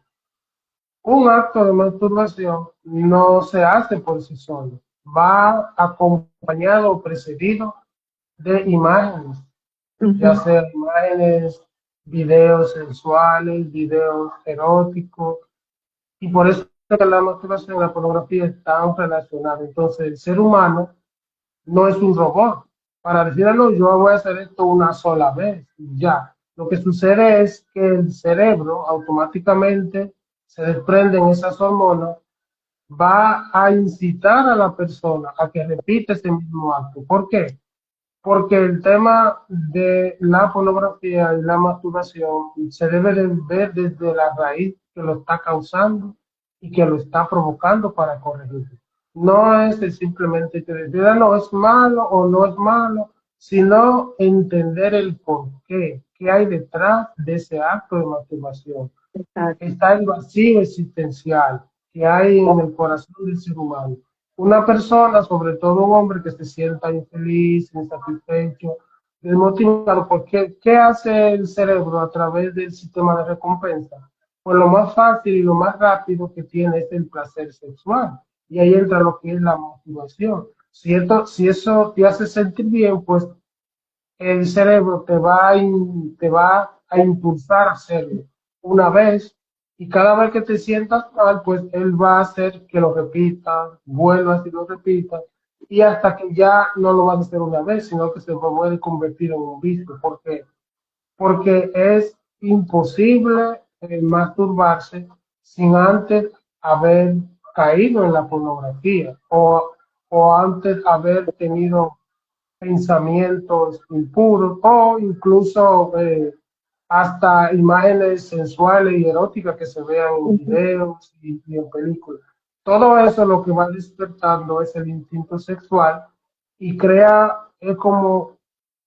Un acto de masturbación no se hace por sí solo, va acompañado o precedido de imágenes, ya Ujú. sea imágenes, videos sensuales, videos eróticos, y por eso es que la masturbación y la pornografía están relacionadas. Entonces, el ser humano no es un robot. Para decirlo, yo voy a hacer esto una sola vez y ya. Lo que sucede es que el cerebro automáticamente se desprenden esas hormonas, va a incitar a la persona a que repita ese mismo acto. ¿Por qué? porque el tema de la pornografía y la masturbación se debe de ver desde la raíz que lo está causando y que lo está provocando para corregirlo. No es el simplemente que decir, "Ah, no es malo o no es malo", sino entender el por qué hay detrás de ese acto de masturbación. Exacto. Está el vacío existencial que hay en el corazón del ser humano. Una persona, sobre todo un hombre que se sienta infeliz, insatisfecho, desmotivado, porque ¿qué hace el cerebro a través del sistema de recompensa? Pues lo más fácil y lo más rápido que tiene es el placer sexual. Y ahí entra lo que es la motivación. Si eso te hace sentir bien, pues el cerebro te va a impulsar a hacerlo una vez, y cada vez que te sientas mal, pues él va a hacer que lo repitas, vuelvas y lo repitas, y hasta que ya no lo vas a hacer una vez, sino que se puede convertir en un vicio. ¿Por qué? Porque es imposible masturbarse sin antes haber caído en la pornografía, o antes haber tenido pensamientos impuros, o incluso hasta imágenes sensuales y eróticas que se vean en Ujú. videos y en películas. Todo eso lo que va despertando es el instinto sexual, y crea, es como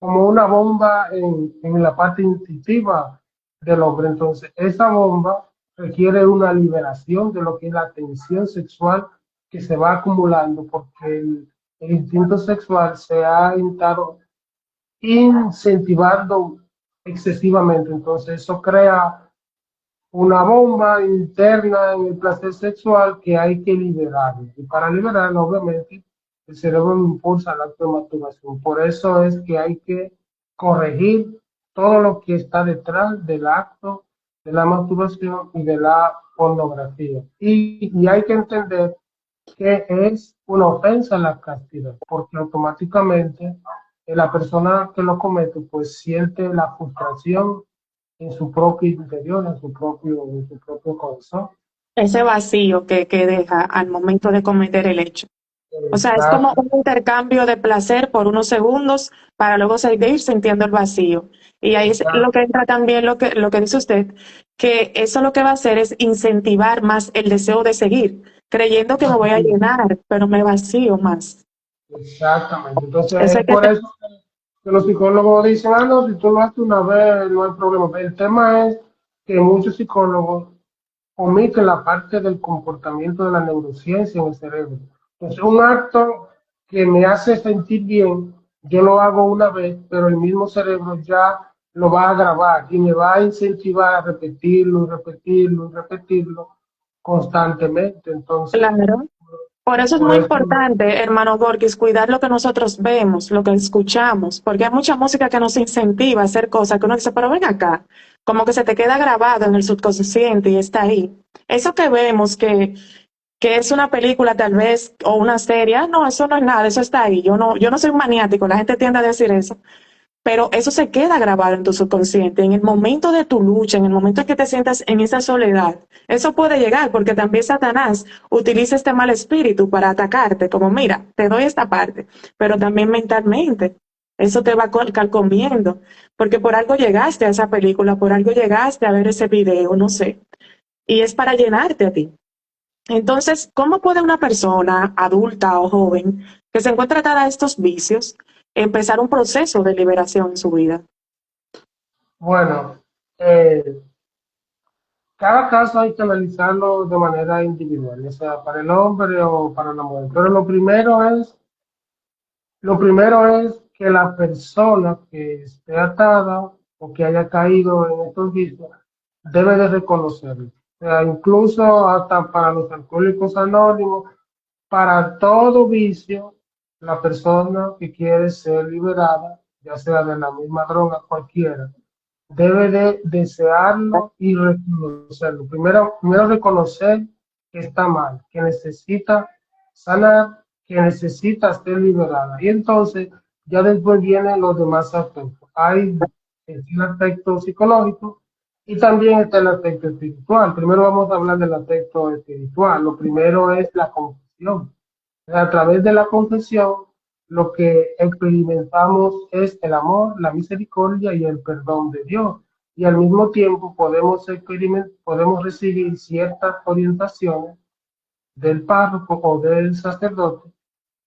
una bomba en la parte instintiva del hombre. Entonces, esa bomba requiere una liberación de lo que es la tensión sexual que se va acumulando, porque el instinto sexual se ha estado incentivando excesivamente. Entonces, eso crea una bomba interna en el placer sexual que hay que liberar. Y para liberarlo, obviamente, el cerebro impulsa el acto de masturbación. Por eso es que hay que corregir todo lo que está detrás del acto de la masturbación y de la pornografía. Y hay que entender que es una ofensa a la castidad, porque automáticamente la persona que lo comete pues siente la frustración en su propio interior, en su propio corazón. Ese vacío que deja al momento de cometer el hecho. O sea, es como Exacto, un intercambio de placer por unos segundos para luego seguir sintiendo el vacío. Y ahí es lo exacto, que entra también lo que dice usted, que eso lo que va a hacer es incentivar más el deseo de seguir, creyendo que me voy a llenar, pero me vacío más. exactamente. Entonces Eso es hay que por eso que los psicólogos dicen, ah, no, si tú lo haces una vez, no hay problema. El tema es que muchos psicólogos omite la parte del comportamiento de la neurociencia en el cerebro. Entonces, un acto que me hace sentir bien, yo lo hago una vez, pero el mismo cerebro ya lo va a grabar y me va a incentivar a repetirlo y repetirlo y repetirlo constantemente. Entonces, claro. Por eso es por muy eso, importante, hermano Borges, cuidar lo que nosotros vemos, lo que escuchamos, porque hay mucha música que nos incentiva a hacer cosas que uno dice, pero ven acá, como que se te queda grabado en el subconsciente y está ahí. Eso que vemos que es una película tal vez o una serie, ah, no, eso no es nada, eso está ahí. Yo no soy un maniático, la gente tiende a decir eso, pero eso se queda grabado en tu subconsciente. En el momento de tu lucha, en el momento en que te sientas en esa soledad, eso puede llegar porque también Satanás utiliza este mal espíritu para atacarte, como mira, te doy esta parte, pero también mentalmente. Eso te va calcomiendo, porque por algo llegaste a esa película, por algo llegaste a ver ese video, no sé, y es para llenarte a ti. Entonces, ¿cómo puede una persona adulta o joven que se encuentra atada a estos vicios empezar un proceso de liberación en su vida? bueno, eh, cada caso hay que analizarlo de manera individual, ya sea para el hombre o para la mujer. Pero lo primero es que la persona que esté atada o que haya caído en estos vicios debe de reconocerlo. O sea, incluso hasta para los alcohólicos anónimos, para todo vicio, la persona que quiere ser liberada, ya sea de la misma droga cualquiera, debe de desearlo y reconocerlo. Primero reconocer que está mal, que necesita sanar, que necesita ser liberada. Y entonces ya después vienen los demás aspectos. Hay el aspecto psicológico y también está el aspecto espiritual. Primero vamos a hablar del aspecto espiritual. Lo primero es la confesión. A través de la confesión lo que experimentamos es el amor, la misericordia y el perdón de Dios. Y al mismo tiempo podemos recibir ciertas orientaciones del párroco o del sacerdote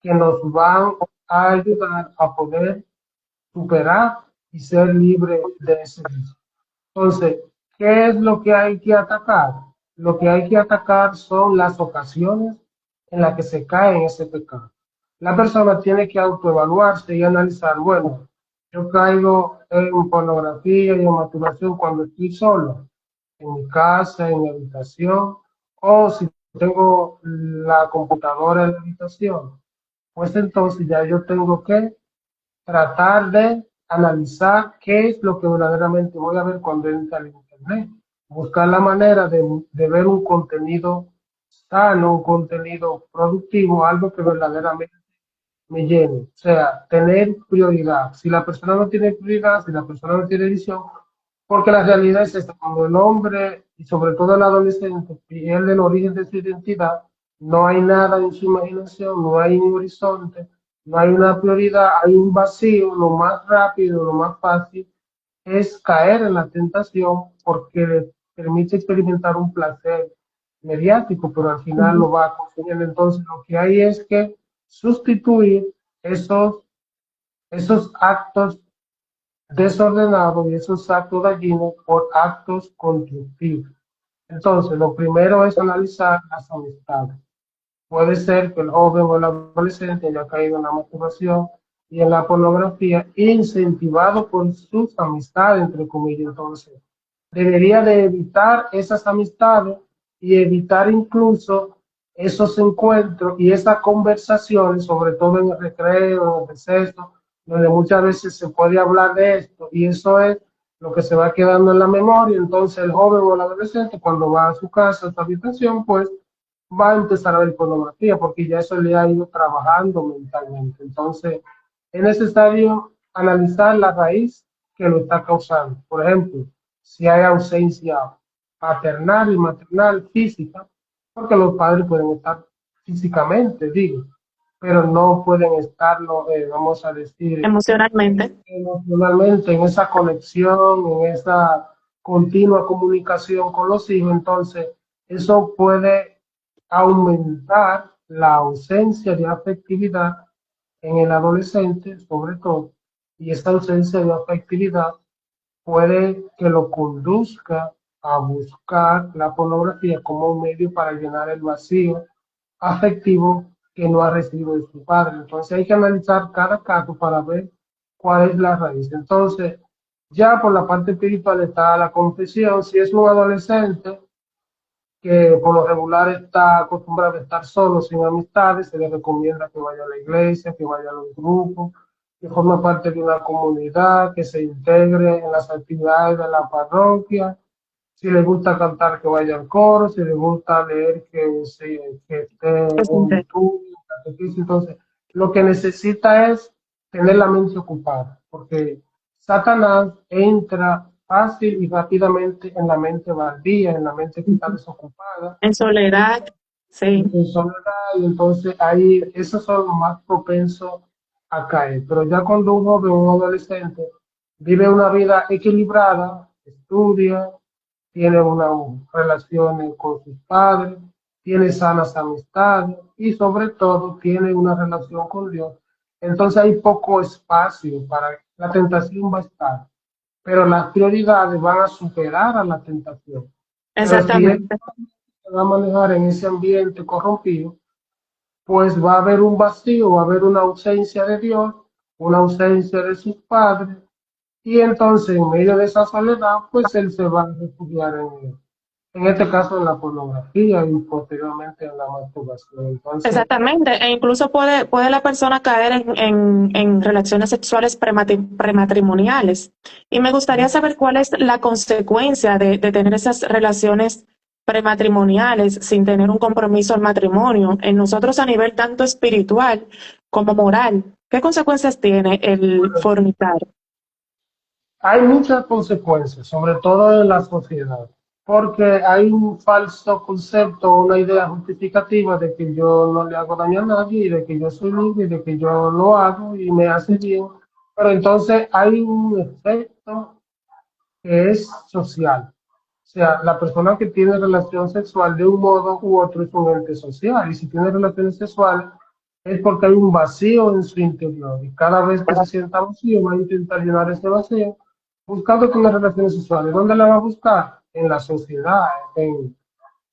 que nos van a ayudar a poder superar y ser libre de ese vicio. Entonces, ¿qué es lo que hay que atacar? Lo que hay que atacar son las ocasiones en las que se cae en ese pecado. La persona tiene que autoevaluarse y analizar, bueno, yo caigo en pornografía y en masturbación cuando estoy solo, en mi casa, en mi habitación, o si tengo la computadora en la habitación, pues entonces ya yo tengo que tratar de analizar qué es lo que verdaderamente voy a ver cuando entre al Internet. Buscar la manera de ver un contenido sano, un contenido productivo, algo que verdaderamente me llene. O sea, tener prioridad. Si la persona no tiene prioridad, si la persona no tiene visión, porque la realidad es esta, cuando el hombre y sobre todo el adolescente pierde el origen de su identidad, no hay nada en su imaginación, no hay un horizonte, no hay una prioridad, hay un vacío, lo más rápido, lo más fácil es caer en la tentación porque le permite experimentar un placer mediático, pero al final lo va a consumir. Entonces lo que hay es que sustituir esos, esos actos desordenados y esos actos dañinos por actos constructivos. Entonces, lo primero es analizar las amistades. Puede ser que el joven o el adolescente haya caído en la masturbación y en la pornografía, incentivado por sus amistades, entre comillas. Entonces, debería de evitar esas amistades y evitar incluso esos encuentros y esas conversaciones, sobre todo en el recreo, en el receso, donde muchas veces se puede hablar de esto y eso es lo que se va quedando en la memoria. Entonces, el joven o el adolescente, cuando va a su casa, a su habitación, pues va a empezar a ver pornografía porque ya eso le ha ido trabajando mentalmente. Entonces, es necesario analizar la raíz que lo está causando. Por ejemplo, si hay ausencia paternal y maternal física, porque los padres pueden estar físicamente, digo, pero no pueden estarlo, vamos a decir, Emocionalmente. emocionalmente, en esa conexión, en esa continua comunicación con los hijos. Entonces, eso puede aumentar la ausencia de afectividad en el adolescente, sobre todo, y esta ausencia de afectividad puede que lo conduzca a buscar la pornografía como un medio para llenar el vacío afectivo que no ha recibido de su padre. Entonces hay que analizar cada caso para ver cuál es la raíz. Entonces, ya por la parte espiritual está la confesión. Si es un adolescente que por lo regular está acostumbrado a estar solo, sin amistades, se le recomienda que vaya a la iglesia, que vaya a los grupos, que forme parte de una comunidad, que se integre en las actividades de la parroquia. Si le gusta cantar, que vaya al coro. Si le gusta leer, que esté en estudio, catequesis. Entonces, lo que necesita es tener la mente ocupada, porque Satanás entra fácil y rápidamente en la mente baldía, en la mente que está desocupada, En soledad, sí. en soledad, y entonces ahí esos son los más propensos a caer. Pero ya cuando un joven o un adolescente vive una vida equilibrada, estudia, tiene unas relaciones con sus padres, tiene sanas amistades y sobre todo tiene una relación con Dios, entonces hay poco espacio para la tentación va a estar, pero las prioridades van a superar a la tentación. Pero si él Exactamente. se va a manejar en ese ambiente corrompido, pues va a haber un vacío, va a haber una ausencia de Dios, una ausencia de sus padres, y entonces en medio de esa soledad, pues él se va a refugiar en este caso en la pornografía y posteriormente en la masturbación. Entonces, Exactamente. E incluso puede la persona caer en relaciones sexuales prematrimoniales. Y me gustaría saber cuál es la consecuencia de tener esas relaciones prematrimoniales sin tener un compromiso al matrimonio en nosotros a nivel tanto espiritual como moral. ¿Qué consecuencias tiene el fornicar? hay muchas consecuencias, sobre todo en la sociedad. porque hay un falso concepto, una idea justificativa de que yo no le hago daño a nadie y de que yo soy libre y de que yo lo hago y me hace bien. Pero entonces hay un efecto que es social. O sea, la persona que tiene relación sexual de un modo u otro es un ente social. Y si tiene relaciones sexuales es porque hay un vacío en su interior. Y cada vez que se sienta vacío va a intentar llenar ese vacío buscando tener relaciones sexuales. ¿Dónde la va a buscar? En la sociedad, en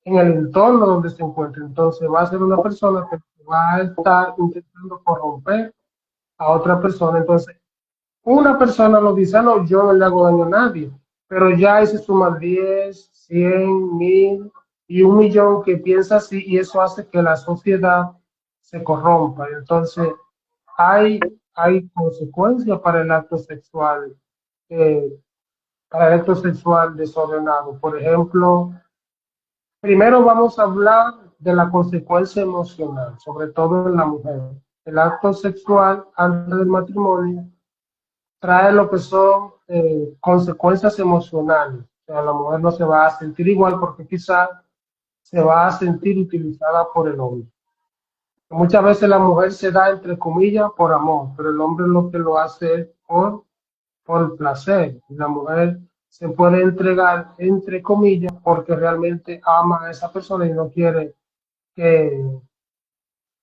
el entorno donde se encuentre. Entonces va a ser una persona que va a estar intentando corromper a otra persona. Entonces, una persona lo dice, "Ah, no, yo no le hago daño a nadie", pero ya ahí se suman 10, 100, 1000 y 1 millón que piensa así y eso hace que la sociedad se corrompa. Entonces, hay consecuencias eh, para el acto sexual desordenado. Por ejemplo, primero vamos a hablar de la consecuencia emocional, sobre todo en la mujer. El acto sexual antes del matrimonio trae lo que son consecuencias emocionales. O sea, la mujer no se va a sentir igual porque quizás se va a sentir utilizada por el hombre. Muchas veces la mujer se da, entre comillas, por amor, pero el hombre lo que lo hace es por placer. Y la mujer se puede entregar, entre comillas, porque realmente ama a esa persona y no quiere que,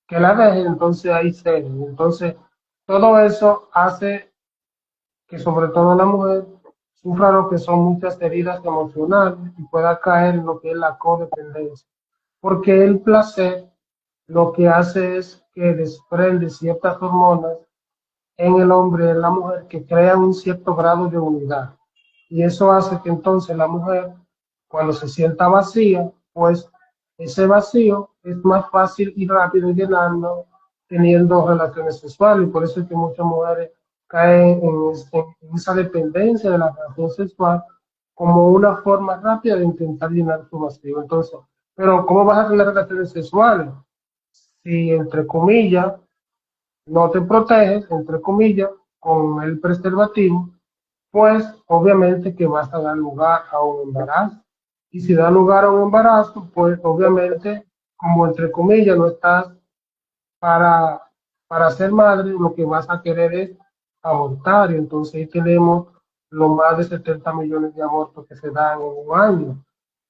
que la deje, entonces hay celos. Entonces, todo eso hace que sobre todo la mujer sufra lo que son muchas heridas emocionales y pueda caer en lo que es la codependencia. Porque el placer lo que hace es que desprende ciertas hormonas en el hombre y en la mujer que crean un cierto grado de unidad. Y eso hace que entonces la mujer, cuando se sienta vacía, pues ese vacío es más fácil y rápido llenando teniendo relaciones sexuales. Y por eso es que muchas mujeres caen en esa dependencia de la relación sexual como una forma rápida de intentar llenar su vacío. Entonces, pero ¿cómo vas a tener relaciones sexuales? Si, entre comillas, no te proteges, entre comillas, con el preservativo, pues obviamente que vas a dar lugar a un embarazo. Y si da lugar a un embarazo, pues obviamente, como entre comillas, no estás para, para ser madre, lo que vas a querer es abortar. Y entonces ahí tenemos los más de 70 millones de abortos que se dan en un año.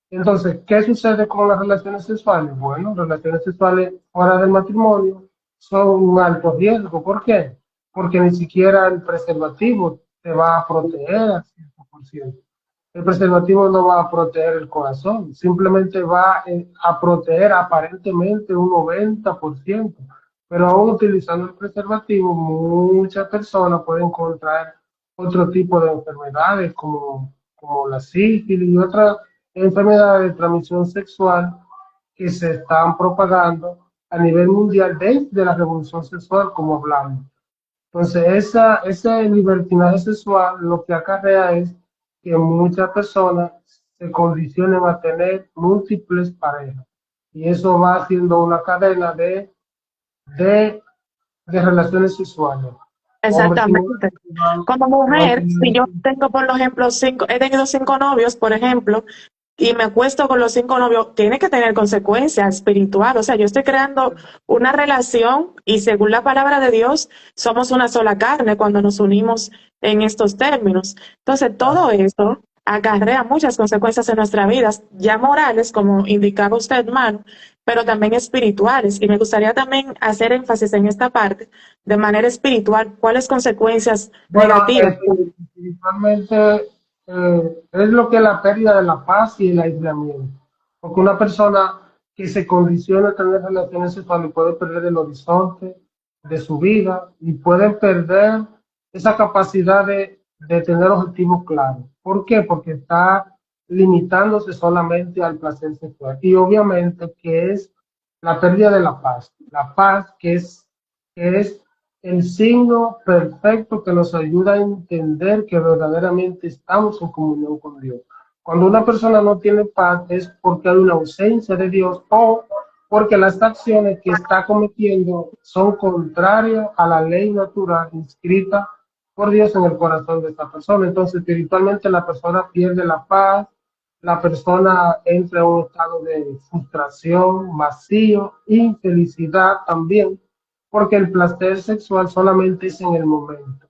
Entonces, ¿qué sucede con las relaciones sexuales? Bueno, relaciones sexuales fuera del matrimonio son un alto riesgo. ¿Por qué? Porque ni siquiera el preservativo te va a proteger al 100%. El preservativo no va a proteger el corazón, simplemente va a proteger aparentemente un 90%. Pero aún utilizando el preservativo, muchas personas pueden contraer otro tipo de enfermedades como la sífilis y otras enfermedades de transmisión sexual que se están propagando a nivel mundial desde la revolución sexual, como hablamos. Entonces, ese libertinaje sexual lo que acarrea es que muchas personas se condicionen a tener múltiples parejas. Y eso va haciendo una cadena de, de relaciones sexuales. Hombres y Exactamente. mujeres Como que van mujer, si teniendo. yo tengo, por ejemplo, he tenido 5 novios, por ejemplo, y me acuesto con los 5 novios, tiene que tener consecuencias espirituales. O sea, yo estoy creando una relación y según la palabra de Dios, somos una sola carne cuando nos unimos en estos términos. Entonces, todo eso acarrea muchas consecuencias en nuestras vidas, ya morales, como indicaba usted, hermano, pero también espirituales. Y me gustaría también hacer énfasis en esta parte de manera espiritual, ¿cuáles consecuencias Bueno, negativas? espiritualmente es lo que es la pérdida de la paz y el aislamiento. Porque una persona que se condiciona a tener relaciones sexuales puede perder el horizonte de su vida y puede perder esa capacidad de tener objetivos claros. ¿Por qué? Porque está limitándose solamente al placer sexual. Y obviamente que es la pérdida de la paz. La paz que es el signo perfecto que nos ayuda a entender que verdaderamente estamos en comunión con Dios. Cuando una persona no tiene paz es porque hay una ausencia de Dios o porque las acciones que está cometiendo son contrarias a la ley natural inscrita por Dios en el corazón de esta persona. Entonces, espiritualmente la persona pierde la paz, la persona entra en un estado de frustración, vacío, infelicidad también, porque el placer sexual solamente es en el momento,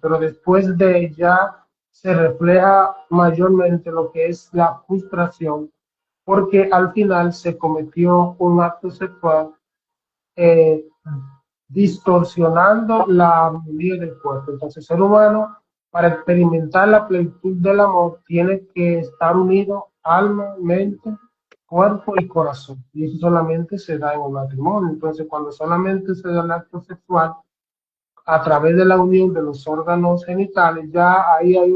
pero después de ella se refleja mayormente lo que es la frustración, porque al final se cometió un acto sexual eh, distorsionando la armonía del cuerpo. Entonces, el ser humano, para experimentar la plenitud del amor, tiene que estar unido alma, mente, cuerpo y corazón. Y eso solamente se da en el matrimonio. Entonces, cuando solamente se da el acto sexual, a través de la unión de los órganos genitales, ya ahí hay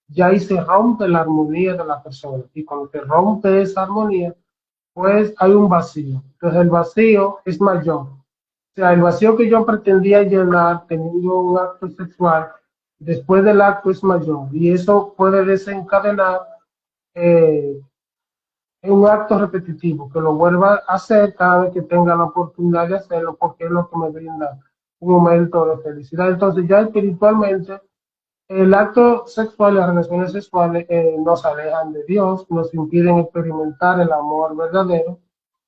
ya ahí se rompe la armonía de la persona. Y cuando se rompe esa armonía, pues hay un vacío. Entonces el vacío es mayor. O sea, el vacío que yo pretendía llenar teniendo un acto sexual, después del acto es mayor. Y eso puede desencadenar eh, un acto repetitivo, que lo vuelva a hacer cada vez que tenga la oportunidad de hacerlo, porque es lo que me brinda un momento de felicidad. Entonces ya espiritualmente, el acto sexual y las relaciones sexuales nos alejan de Dios, nos impiden experimentar el amor verdadero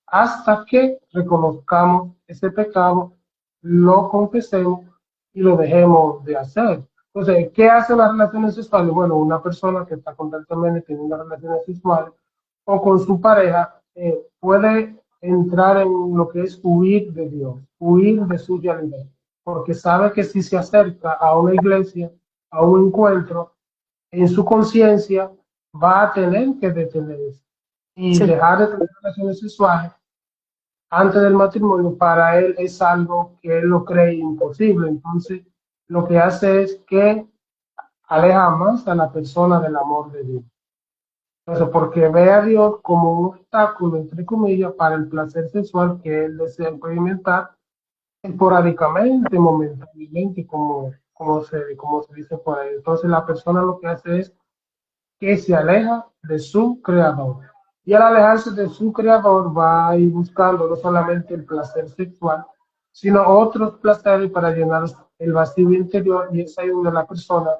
hasta que reconozcamos ese pecado, lo confesemos y lo dejemos de hacer. Entonces, ¿qué hacen las relaciones sexuales? Bueno, una persona que está constantemente teniendo relaciones sexuales o con su pareja puede entrar en lo que es huir de Dios, huir de su realidad, porque sabe que si se acerca a una iglesia, a un encuentro, en su conciencia va a tener que detenerse y Sí. dejar de tener relaciones sexuales antes del matrimonio. Para él es algo que él lo cree imposible. Entonces, lo que hace es que aleja más a la persona del amor de Dios. Entonces, porque ve a Dios como un obstáculo, entre comillas, para el placer sexual que él desea experimentar esporádicamente, momentáneamente, como se dice por ahí. Entonces, la persona lo que hace es que se aleja de su creador. Y al alejarse de su creador va a ir buscando no solamente el placer sexual, sino otros placeres para llenar el vacío interior, y es ahí donde la persona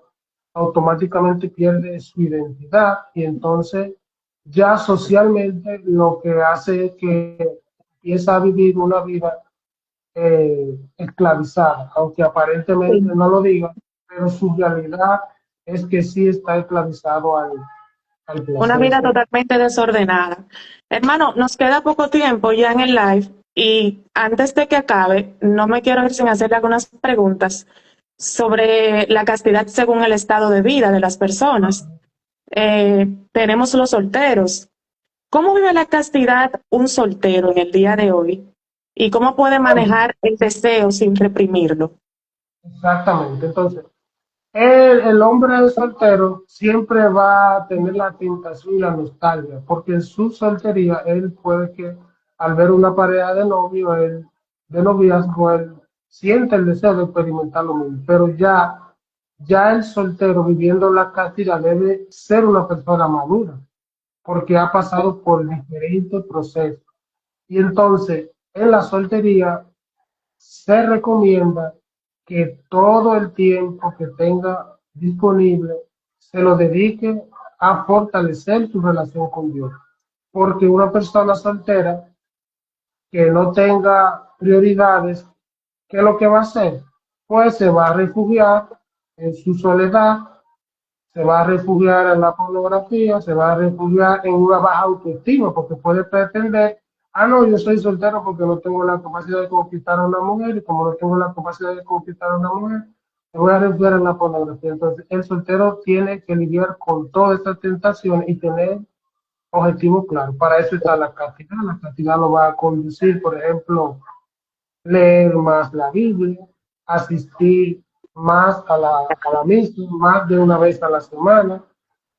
automáticamente pierde su identidad y entonces ya socialmente lo que hace es que empieza a vivir una vida esclavizada, aunque aparentemente Sí. no lo diga, pero su realidad es que sí está esclavizado al Una placer vida sexual. totalmente desordenada. Hermano, nos queda poco tiempo ya en el live y antes de que acabe, no me quiero ir sin hacerle algunas preguntas sobre la castidad según el estado de vida de las personas. Tenemos los solteros. ¿Cómo vive la castidad un soltero en el día de hoy? ¿Y cómo puede manejar el deseo sin reprimirlo? Exactamente. Entonces, el hombre soltero siempre va a tener la tentación y la nostalgia, porque en su soltería él puede que al ver una pareja de novio, de noviazgo, él siente el deseo de experimentar lo mismo, pero ya el soltero viviendo la castidad debe ser una persona madura, porque ha pasado por diferentes procesos. Y entonces, en la soltería se recomienda que todo el tiempo que tenga disponible se lo dedique a fortalecer su relación con Dios. Porque una persona soltera que no tenga prioridades, ¿qué es lo que va a hacer? Pues se va a refugiar en su soledad, se va a refugiar en la pornografía, se va a refugiar en una baja autoestima, porque puede pretender, ah, no, yo soy soltero porque no tengo la capacidad de conquistar a una mujer, y como no tengo la capacidad de conquistar a una mujer, me voy a refugiar en la pornografía. Entonces, el soltero tiene que lidiar con toda esta tentación y tener objetivos claros. Para eso está la castidad. La castidad lo va a conducir, por ejemplo, leer más la Biblia, asistir más a la misa, más de una vez a la semana,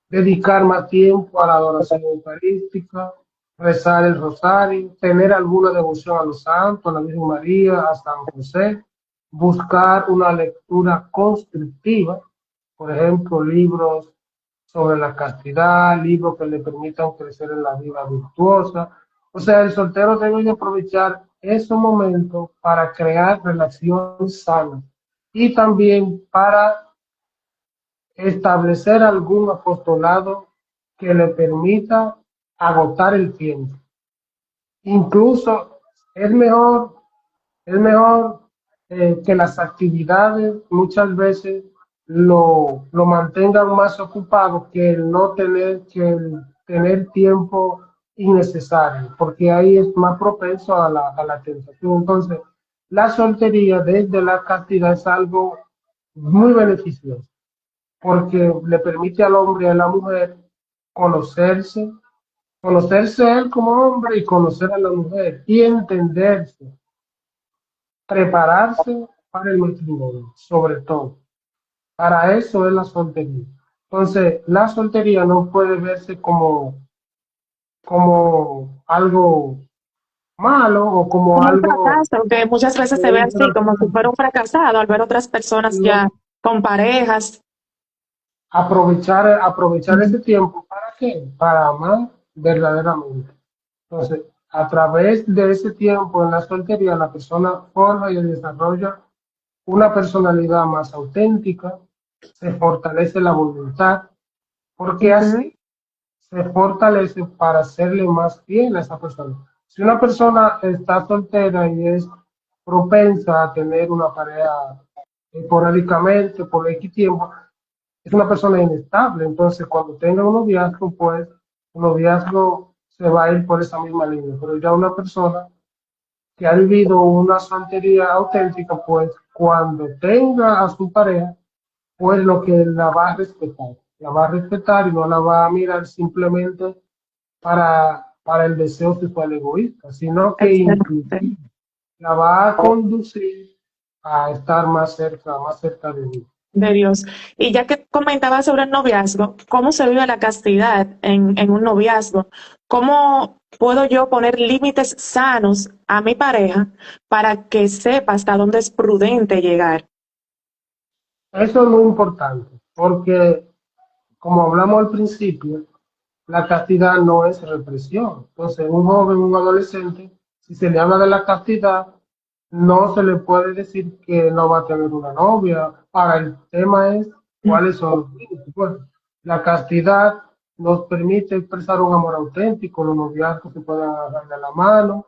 dedicar más tiempo a la adoración eucarística, rezar el rosario, tener alguna devoción a los santos, a la Virgen María, a San José, buscar una lectura constructiva, por ejemplo, libros sobre la castidad, libros que le permitan crecer en la vida virtuosa. O sea, el soltero debe de aprovechar esos momentos para crear relaciones sanas y también para establecer algún apostolado que le permita agotar el tiempo. Incluso es mejor, es mejor que las actividades muchas veces lo mantengan más ocupado que el no tener que tener tiempo innecesario, porque ahí es más propenso a la tentación. Entonces, la soltería desde la castidad es algo muy beneficioso, porque le permite al hombre y a la mujer conocerse, conocerse él como hombre y conocer a la mujer y entenderse, prepararse para el matrimonio, sobre todo. Para eso es la soltería. Entonces, la soltería no puede verse como algo malo o como Como un algo fracaso, que muchas veces se ve un así, como si fuera un fracasado al ver otras personas ya fracaso. con parejas. Aprovechar ese tiempo, ¿para qué? Para amar verdaderamente. Entonces, a través de ese tiempo en la soltería, la persona forma y desarrolla una personalidad más auténtica, se fortalece la voluntad, porque Ujú. así se fortalece para hacerle más fiel a esa persona. Si una persona está soltera y es propensa a tener una pareja esporádicamente por X tiempo, es una persona inestable. Entonces, cuando tenga un noviazgo, pues un noviazgo se va a ir por esa misma línea. Pero ya una persona que ha vivido una soltería auténtica, pues cuando tenga a su pareja, pues lo que la va a respetar. La va a respetar y no la va a mirar simplemente para el deseo sexual egoísta, sino que Excelente. inclusive la va a conducir a estar más cerca de mí. De Dios. Y ya que comentaba sobre el noviazgo, ¿cómo se vive la castidad en un noviazgo? ¿Cómo puedo yo poner límites sanos a mi pareja para que sepa hasta dónde es prudente llegar? Eso es muy importante, porque como hablamos al principio, la castidad no es represión. Entonces, un joven, un adolescente, si se le habla de la castidad, no se le puede decir que no va a tener una novia. Ahora, el tema es cuáles son los límites. Bueno, la castidad nos permite expresar un amor auténtico, los noviazgos se pueden agarrar de la mano,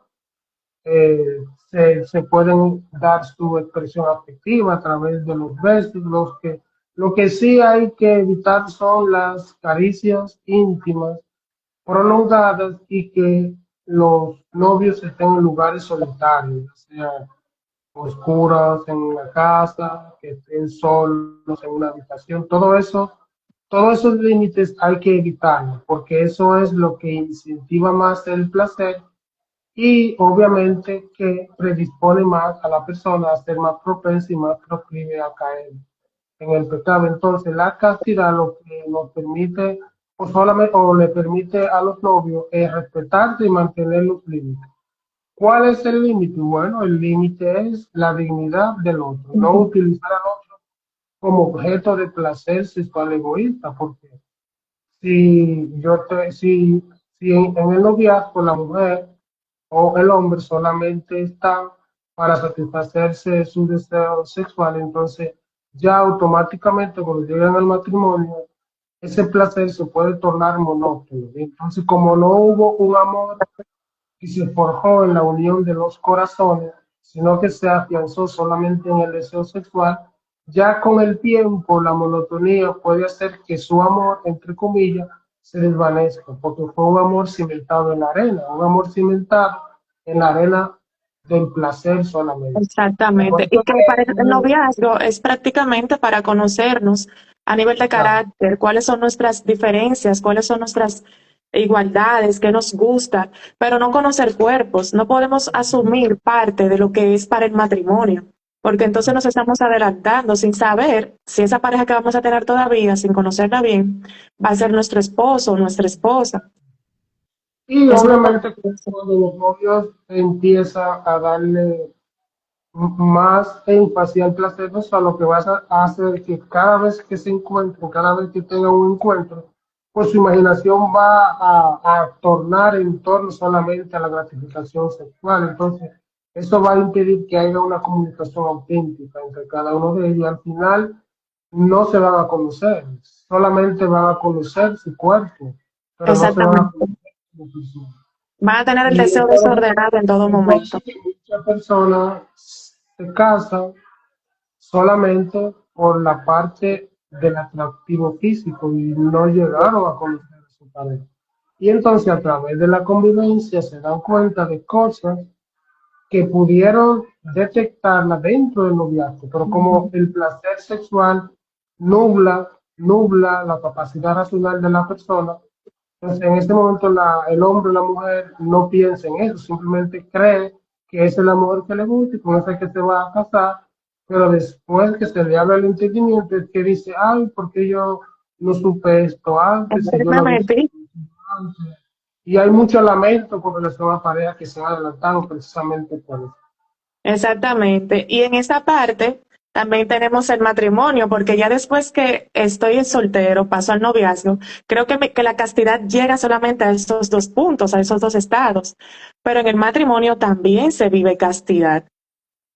se pueden dar su expresión afectiva a través de los besos, lo que sí hay que evitar son las caricias íntimas prolongadas y que los novios estén en lugares solitarios, ya sea oscuras en la casa, que estén solos en una habitación, todo eso, todos esos límites hay que evitarlos, porque eso es lo que incentiva más el placer y obviamente que predispone más a la persona a ser más propensa y más proclive a caer en el pecado. Entonces, la castidad lo que nos permite, o solamente, o le permite a los novios, es respetarse y mantener los límites. ¿Cuál es el límite? Bueno, el límite es la dignidad del otro, no utilizar al otro como objeto de placer sexual egoísta, porque si en el noviazgo la mujer o el hombre solamente está para satisfacerse su deseo sexual, entonces ya automáticamente cuando llegan al matrimonio, ese placer se puede tornar monótono. Entonces, como no hubo un amor que se forjó en la unión de los corazones, sino que se afianzó solamente en el deseo sexual, ya con el tiempo la monotonía puede hacer que su amor, entre comillas, se desvanezca, porque fue un amor cimentado en la arena, un amor cimentado en la arena del placer solamente. Por Exactamente. Y eso que para el que noviazgo es prácticamente para conocernos a nivel de claro, carácter, cuáles son nuestras diferencias, cuáles son nuestras igualdades, qué nos gusta, pero no conocer cuerpos. No podemos asumir parte de lo que es para el matrimonio, porque entonces nos estamos adelantando sin saber si esa pareja que vamos a tener todavía, sin conocerla bien, va a ser nuestro esposo o nuestra esposa. y Es muy obviamente importante. cuando los novios empiezan a darle más énfasis al placer, o sea, lo que vas a hacer que cada vez que se encuentren, cada vez que tengan un encuentro, pues su imaginación va a tornar en torno solamente a la gratificación sexual. Entonces, eso va a impedir que haya una comunicación auténtica entre cada uno de ellos. Al final, no se van a conocer, solamente van a conocer su cuerpo. pero no se van a exactamente. conocer como personas. Van a tener el Y deseo desordenado en todo momento. entonces muchas personas se casan solamente por la parte del atractivo físico y no llegaron a conocer a su pareja. Y entonces a través de la convivencia se dan cuenta de cosas que pudieron detectarla dentro del noviazgo, pero como el placer sexual nubla la capacidad racional de la persona, entonces en este momento el hombre o la mujer no piensa en eso, simplemente cree que esa es la mujer que le gusta y con esa es que se va a casar, pero después que se le habla el entendimiento es que dice, ay, ¿por qué yo no supe esto antes? Si yo lo hubiese Exactamente, antes. Y hay mucho lamento con relación a parejas que se han adelantado precisamente por eso. exactamente. Y en esa parte también tenemos el matrimonio, porque ya después que estoy en soltero, paso al noviazgo, creo que, que la castidad llega solamente a esos dos puntos, a esos dos estados. Pero en el matrimonio también se vive castidad.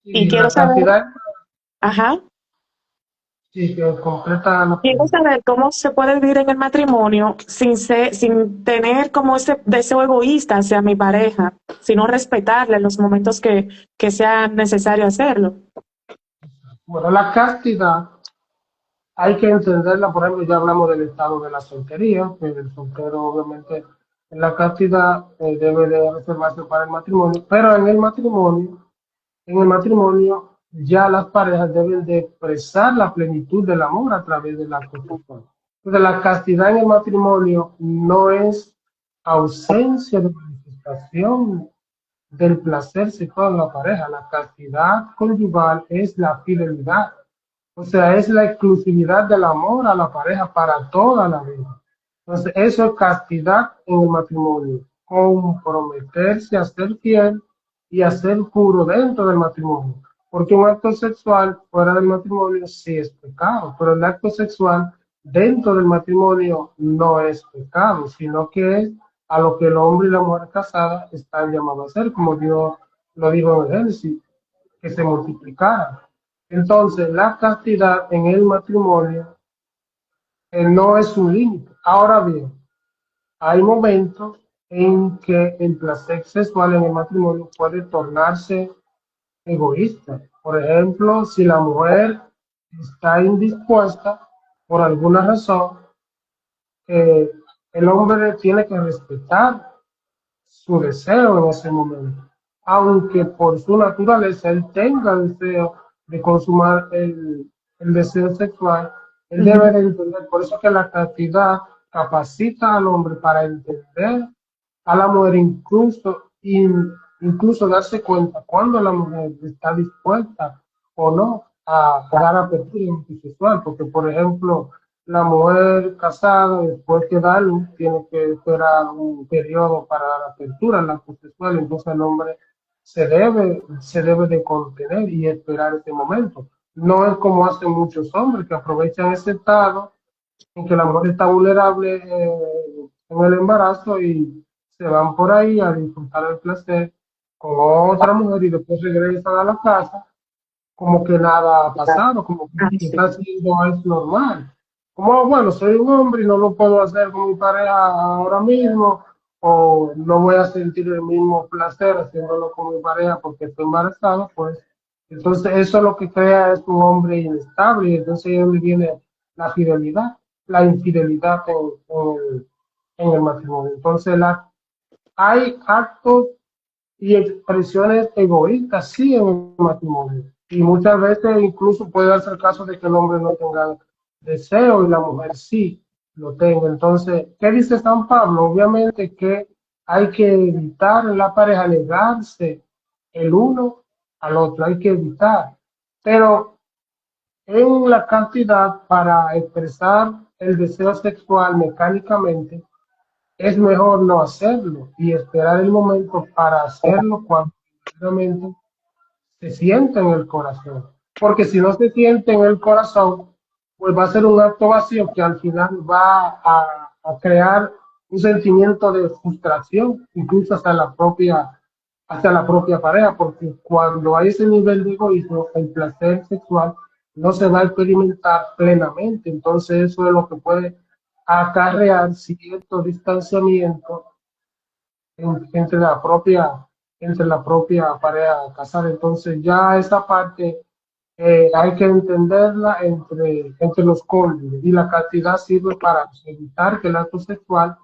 Y Y la cantidad, ajá, sí, que completa la quiero pregunta. saber cómo se puede vivir en el matrimonio sin tener como ese deseo egoísta hacia mi pareja, sino respetarle en los momentos que sea necesario hacerlo. Bueno, la castidad hay que entenderla, por ejemplo, ya hablamos del estado de la soltería, que el soltero obviamente en la castidad debe de reservarse para el matrimonio, pero en el matrimonio ya las parejas deben de expresar la plenitud del amor a través del acto sexual. Entonces la castidad en el matrimonio no es ausencia de manifestación del placer sexual en la pareja, la castidad conyugal es la fidelidad. O sea, es la exclusividad del amor a la pareja para toda la vida. Entonces, eso es castidad en el matrimonio. Comprometerse a ser fiel y a ser puro dentro del matrimonio. Porque un acto sexual fuera del matrimonio sí es pecado, pero el acto sexual dentro del matrimonio no es pecado, sino que es a lo que el hombre y la mujer casada están llamados a hacer, como Dios lo dijo en el Génesis, que se multiplicaran. Entonces, la castidad en el matrimonio no es un límite. Ahora bien, hay momentos en que el placer sexual en el matrimonio puede tornarse egoísta. Por ejemplo, si la mujer está indispuesta por alguna razón, eh, el hombre tiene que respetar su deseo en ese momento, aunque por su naturaleza él tenga deseo de consumar el deseo sexual, él debe de entender, por eso que la castidad capacita al hombre para entender a la mujer, incluso darse cuenta cuando la mujer está dispuesta o no a dar apertura en su sexual, porque por ejemplo, la mujer casada, después que da luz, tiene que esperar un periodo para dar apertura al acto sexual, entonces el hombre se debe de contener y esperar ese momento. No es como hacen muchos hombres que aprovechan ese estado en que la mujer está vulnerable en el embarazo y se van por ahí a disfrutar el placer con otra mujer y después regresan a la casa como que nada ha pasado, como que Así. está haciendo es normal. Como, bueno, soy un hombre y no lo puedo hacer con mi pareja ahora mismo, o no voy a sentir el mismo placer haciéndolo con mi pareja porque estoy embarazado, pues entonces eso lo que crea es un hombre inestable y entonces ahí es donde viene la fidelidad, la infidelidad en el matrimonio. Entonces hay actos y expresiones egoístas, sí, en el matrimonio. Y muchas veces incluso puede darse el caso de que el hombre no tenga deseo y la mujer sí lo tenga. Entonces, ¿qué dice San Pablo? Obviamente que hay que evitar en la pareja negarse el uno al otro, hay que evitar. Pero en la cantidad para expresar el deseo sexual mecánicamente, es mejor no hacerlo y esperar el momento para hacerlo cuando realmente se siente en el corazón. Porque si no se siente en el corazón, pues va a ser un acto vacío que al final va a crear un sentimiento de frustración, incluso hasta la propia pareja, porque cuando hay ese nivel de egoísmo, el placer sexual no se va a experimentar plenamente. Entonces eso es lo que puede acarrear cierto distanciamiento entre entre la propia pareja casada. Entonces ya esa parte hay que entenderla entre los cónyuges y la cantidad sirve para evitar que el acto sexual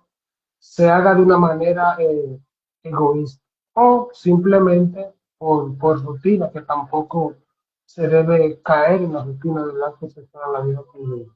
se haga de una manera egoísta o simplemente por rutina, que tampoco se debe caer en la rutina del acto sexual en la vida cotidiana.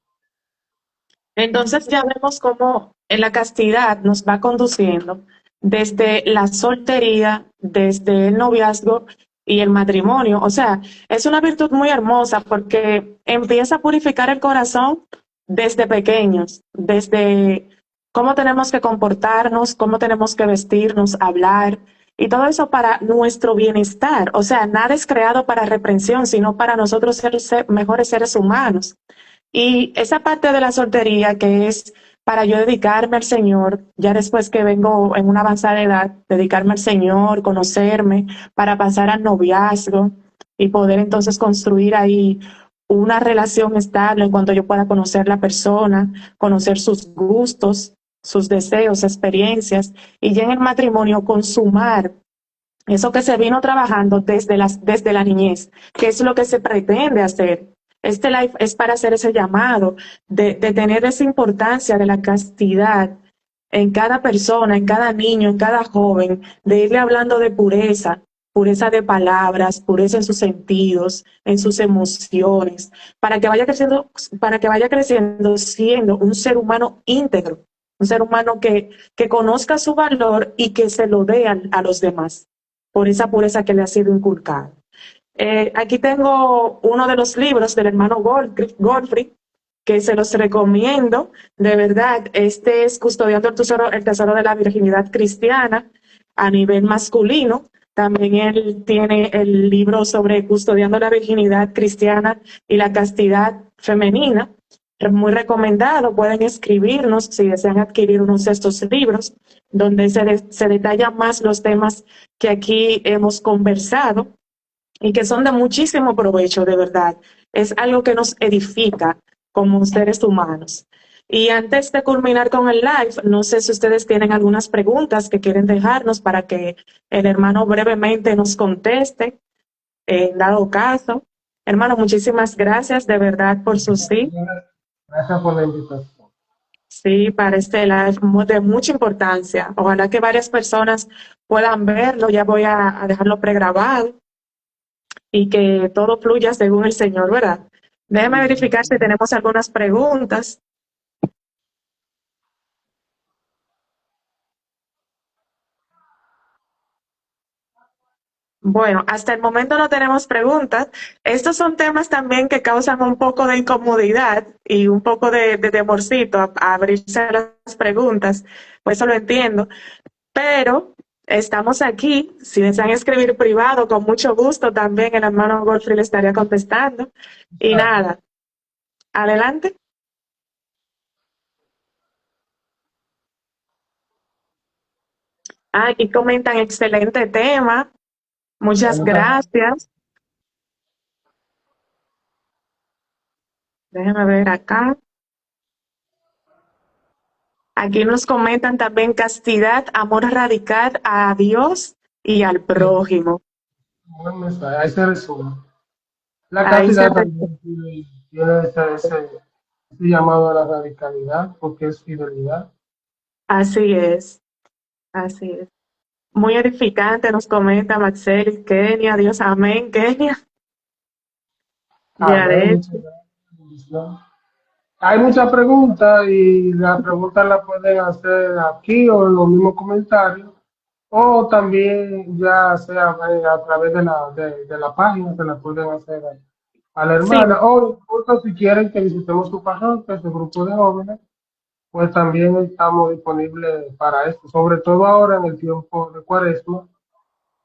Entonces ya vemos cómo en la castidad nos va conduciendo desde la soltería, desde el noviazgo y el matrimonio. O sea, es una virtud muy hermosa porque empieza a purificar el corazón desde pequeños, desde cómo tenemos que comportarnos, cómo tenemos que vestirnos, hablar, y todo eso para nuestro bienestar. O sea, nada es creado para reprensión, sino para nosotros ser mejores seres humanos. Y esa parte de la soltería que es para yo dedicarme al Señor, ya después que vengo en una avanzada edad, dedicarme al Señor, conocerme, para pasar al noviazgo y poder entonces construir ahí una relación estable en cuanto yo pueda conocer la persona, conocer sus gustos, sus deseos, experiencias, y ya en el matrimonio consumar eso que se vino trabajando desde la niñez, que es lo que se pretende hacer. Este live es para hacer ese llamado de tener esa importancia de la castidad en cada persona, en cada niño, en cada joven, de irle hablando de pureza, pureza de palabras, pureza en sus sentidos, en sus emociones, para que vaya creciendo siendo un ser humano íntegro, un ser humano que conozca su valor y que se lo dé a los demás por esa pureza que le ha sido inculcada. Aquí tengo uno de los libros del hermano Godfrey, que se los recomiendo, de verdad. Este es Custodiando el tesoro de la virginidad cristiana a nivel masculino. También él tiene el libro sobre Custodiando la virginidad cristiana y la castidad femenina. Es muy recomendado, pueden escribirnos si desean adquirir unos de estos libros, donde se detallan más los temas que aquí hemos conversado y que son de muchísimo provecho, de verdad. Es algo que nos edifica como seres humanos. Y antes de culminar con el live, no sé si ustedes tienen algunas preguntas que quieren dejarnos para que el hermano brevemente nos conteste, en dado caso. Hermano, muchísimas gracias de verdad por su sí. Gracias por la invitación. Sí, para este live de mucha importancia. Ojalá que varias personas puedan verlo. Ya voy a dejarlo pregrabado y que todo fluya según el Señor, ¿verdad? Déjeme verificar si tenemos algunas preguntas. Bueno, hasta el momento no tenemos preguntas. Estos son temas también que causan un poco de incomodidad y un poco de temorcito a abrirse a las preguntas, pues eso lo entiendo. Pero estamos aquí. Si desean escribir privado, con mucho gusto también el hermano Godfrey le estaría contestando. Y nada, adelante. Aquí comentan excelente tema. Muchas gracias. Déjenme ver acá. Aquí nos comentan también castidad, amor radical a Dios y al prójimo. Buen mensaje, ahí se resume. La Ahí se castidad re- también tiene ese llamado a la radicalidad porque es fidelidad. Así es, así es. Muy edificante nos comenta Maxel, Kenia, Dios, amén, Kenia. Ya Amén. de Muchas hecho. gracias. Hay muchas preguntas y las preguntas las pueden hacer aquí o en los mismos comentarios o también ya sea a través de la página se la pueden hacer a la Sí, hermana o incluso si quieren que visitemos su parroquia, su grupo de jóvenes, pues también estamos disponibles para esto, sobre todo ahora en el tiempo de Cuaresma.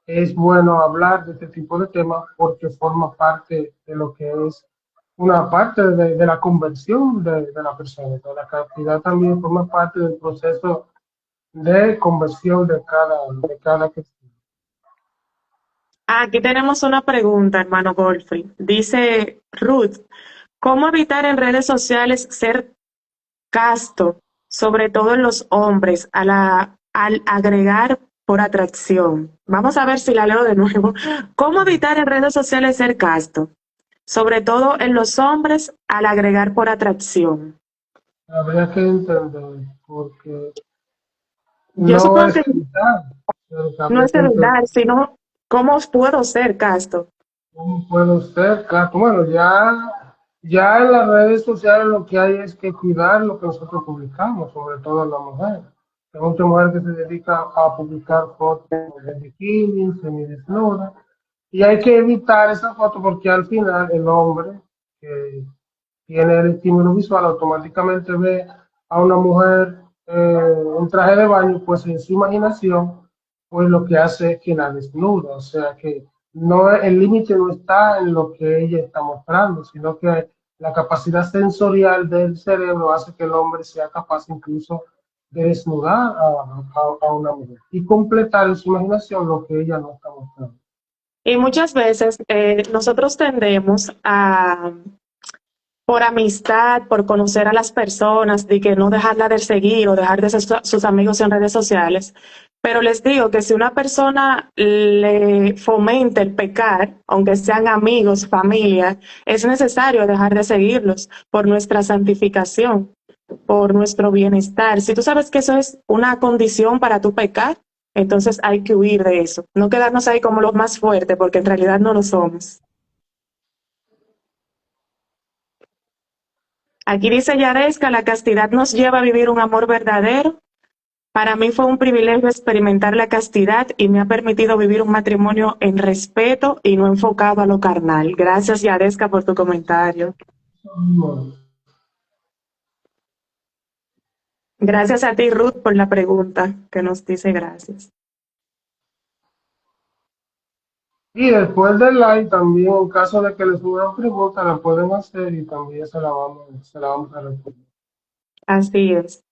Es bueno hablar de este tipo de temas porque forma parte de lo que es una parte de la conversión de la persona. De la castidad también forma parte del proceso de conversión de cada cristiano. aquí tenemos una pregunta, hermano Godfrey. Dice Ruth, ¿cómo evitar en redes sociales ser casto sobre todo en los hombres, al agregar por atracción. Vamos a ver si la leo de nuevo. ¿Cómo evitar en redes sociales ser casto? Sobre todo en los hombres, al agregar por atracción. Habría que entender, porque Yo no supongo es que evitar, pero que no habría es que entender evitar, sino cómo puedo ser casto. cómo puede usted, claro, bueno, ya en las redes sociales lo que hay es que cuidar lo que nosotros publicamos, sobre todo la mujer. Hay mucha mujer que se dedica a publicar fotos de bikini, semidesnuda, y hay que evitar esa foto porque al final el hombre que tiene el estímulo visual automáticamente ve a una mujer en traje de baño, pues en su imaginación, pues lo que hace es que la desnuda, o sea que no, el límite no está en lo que ella está mostrando, sino que la capacidad sensorial del cerebro hace que el hombre sea capaz incluso de desnudar a una mujer y completar en su imaginación lo que ella no está mostrando. Y muchas veces nosotros tendemos a, por amistad, por conocer a las personas, de que no dejarla de seguir o dejar de ser sus amigos en redes sociales. Pero les digo que si una persona le fomenta el pecar, aunque sean amigos, familia, es necesario dejar de seguirlos por nuestra santificación, por nuestro bienestar. Si tú sabes que eso es una condición para tu pecar, entonces hay que huir de eso. No quedarnos ahí como los más fuertes, porque en realidad no lo somos. Aquí dice Yaresca, la castidad nos lleva a vivir un amor verdadero. Para mí fue un privilegio experimentar la castidad y me ha permitido vivir un matrimonio en respeto y no enfocado a lo carnal. Gracias, Yaresca, por tu comentario. Bueno, Gracias a ti, Ruth, por la pregunta que nos dice gracias. y después del live también, en caso de que les surjan preguntas, la pueden hacer y también se la vamos a responder. Así es.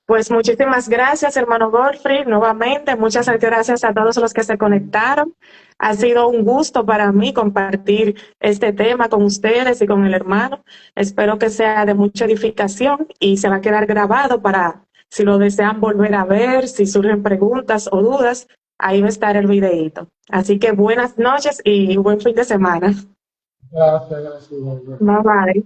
Pues muchísimas gracias, hermano Godfrey, nuevamente. Muchas gracias a todos los que se conectaron. Ha sido un gusto para mí compartir este tema con ustedes y con el hermano. Espero que sea de mucha edificación y se va a quedar grabado para, si lo desean volver a ver, si surgen preguntas o dudas, ahí va a estar el videíto. Así que buenas noches y buen fin de semana. Gracias, gracias. Bye bye.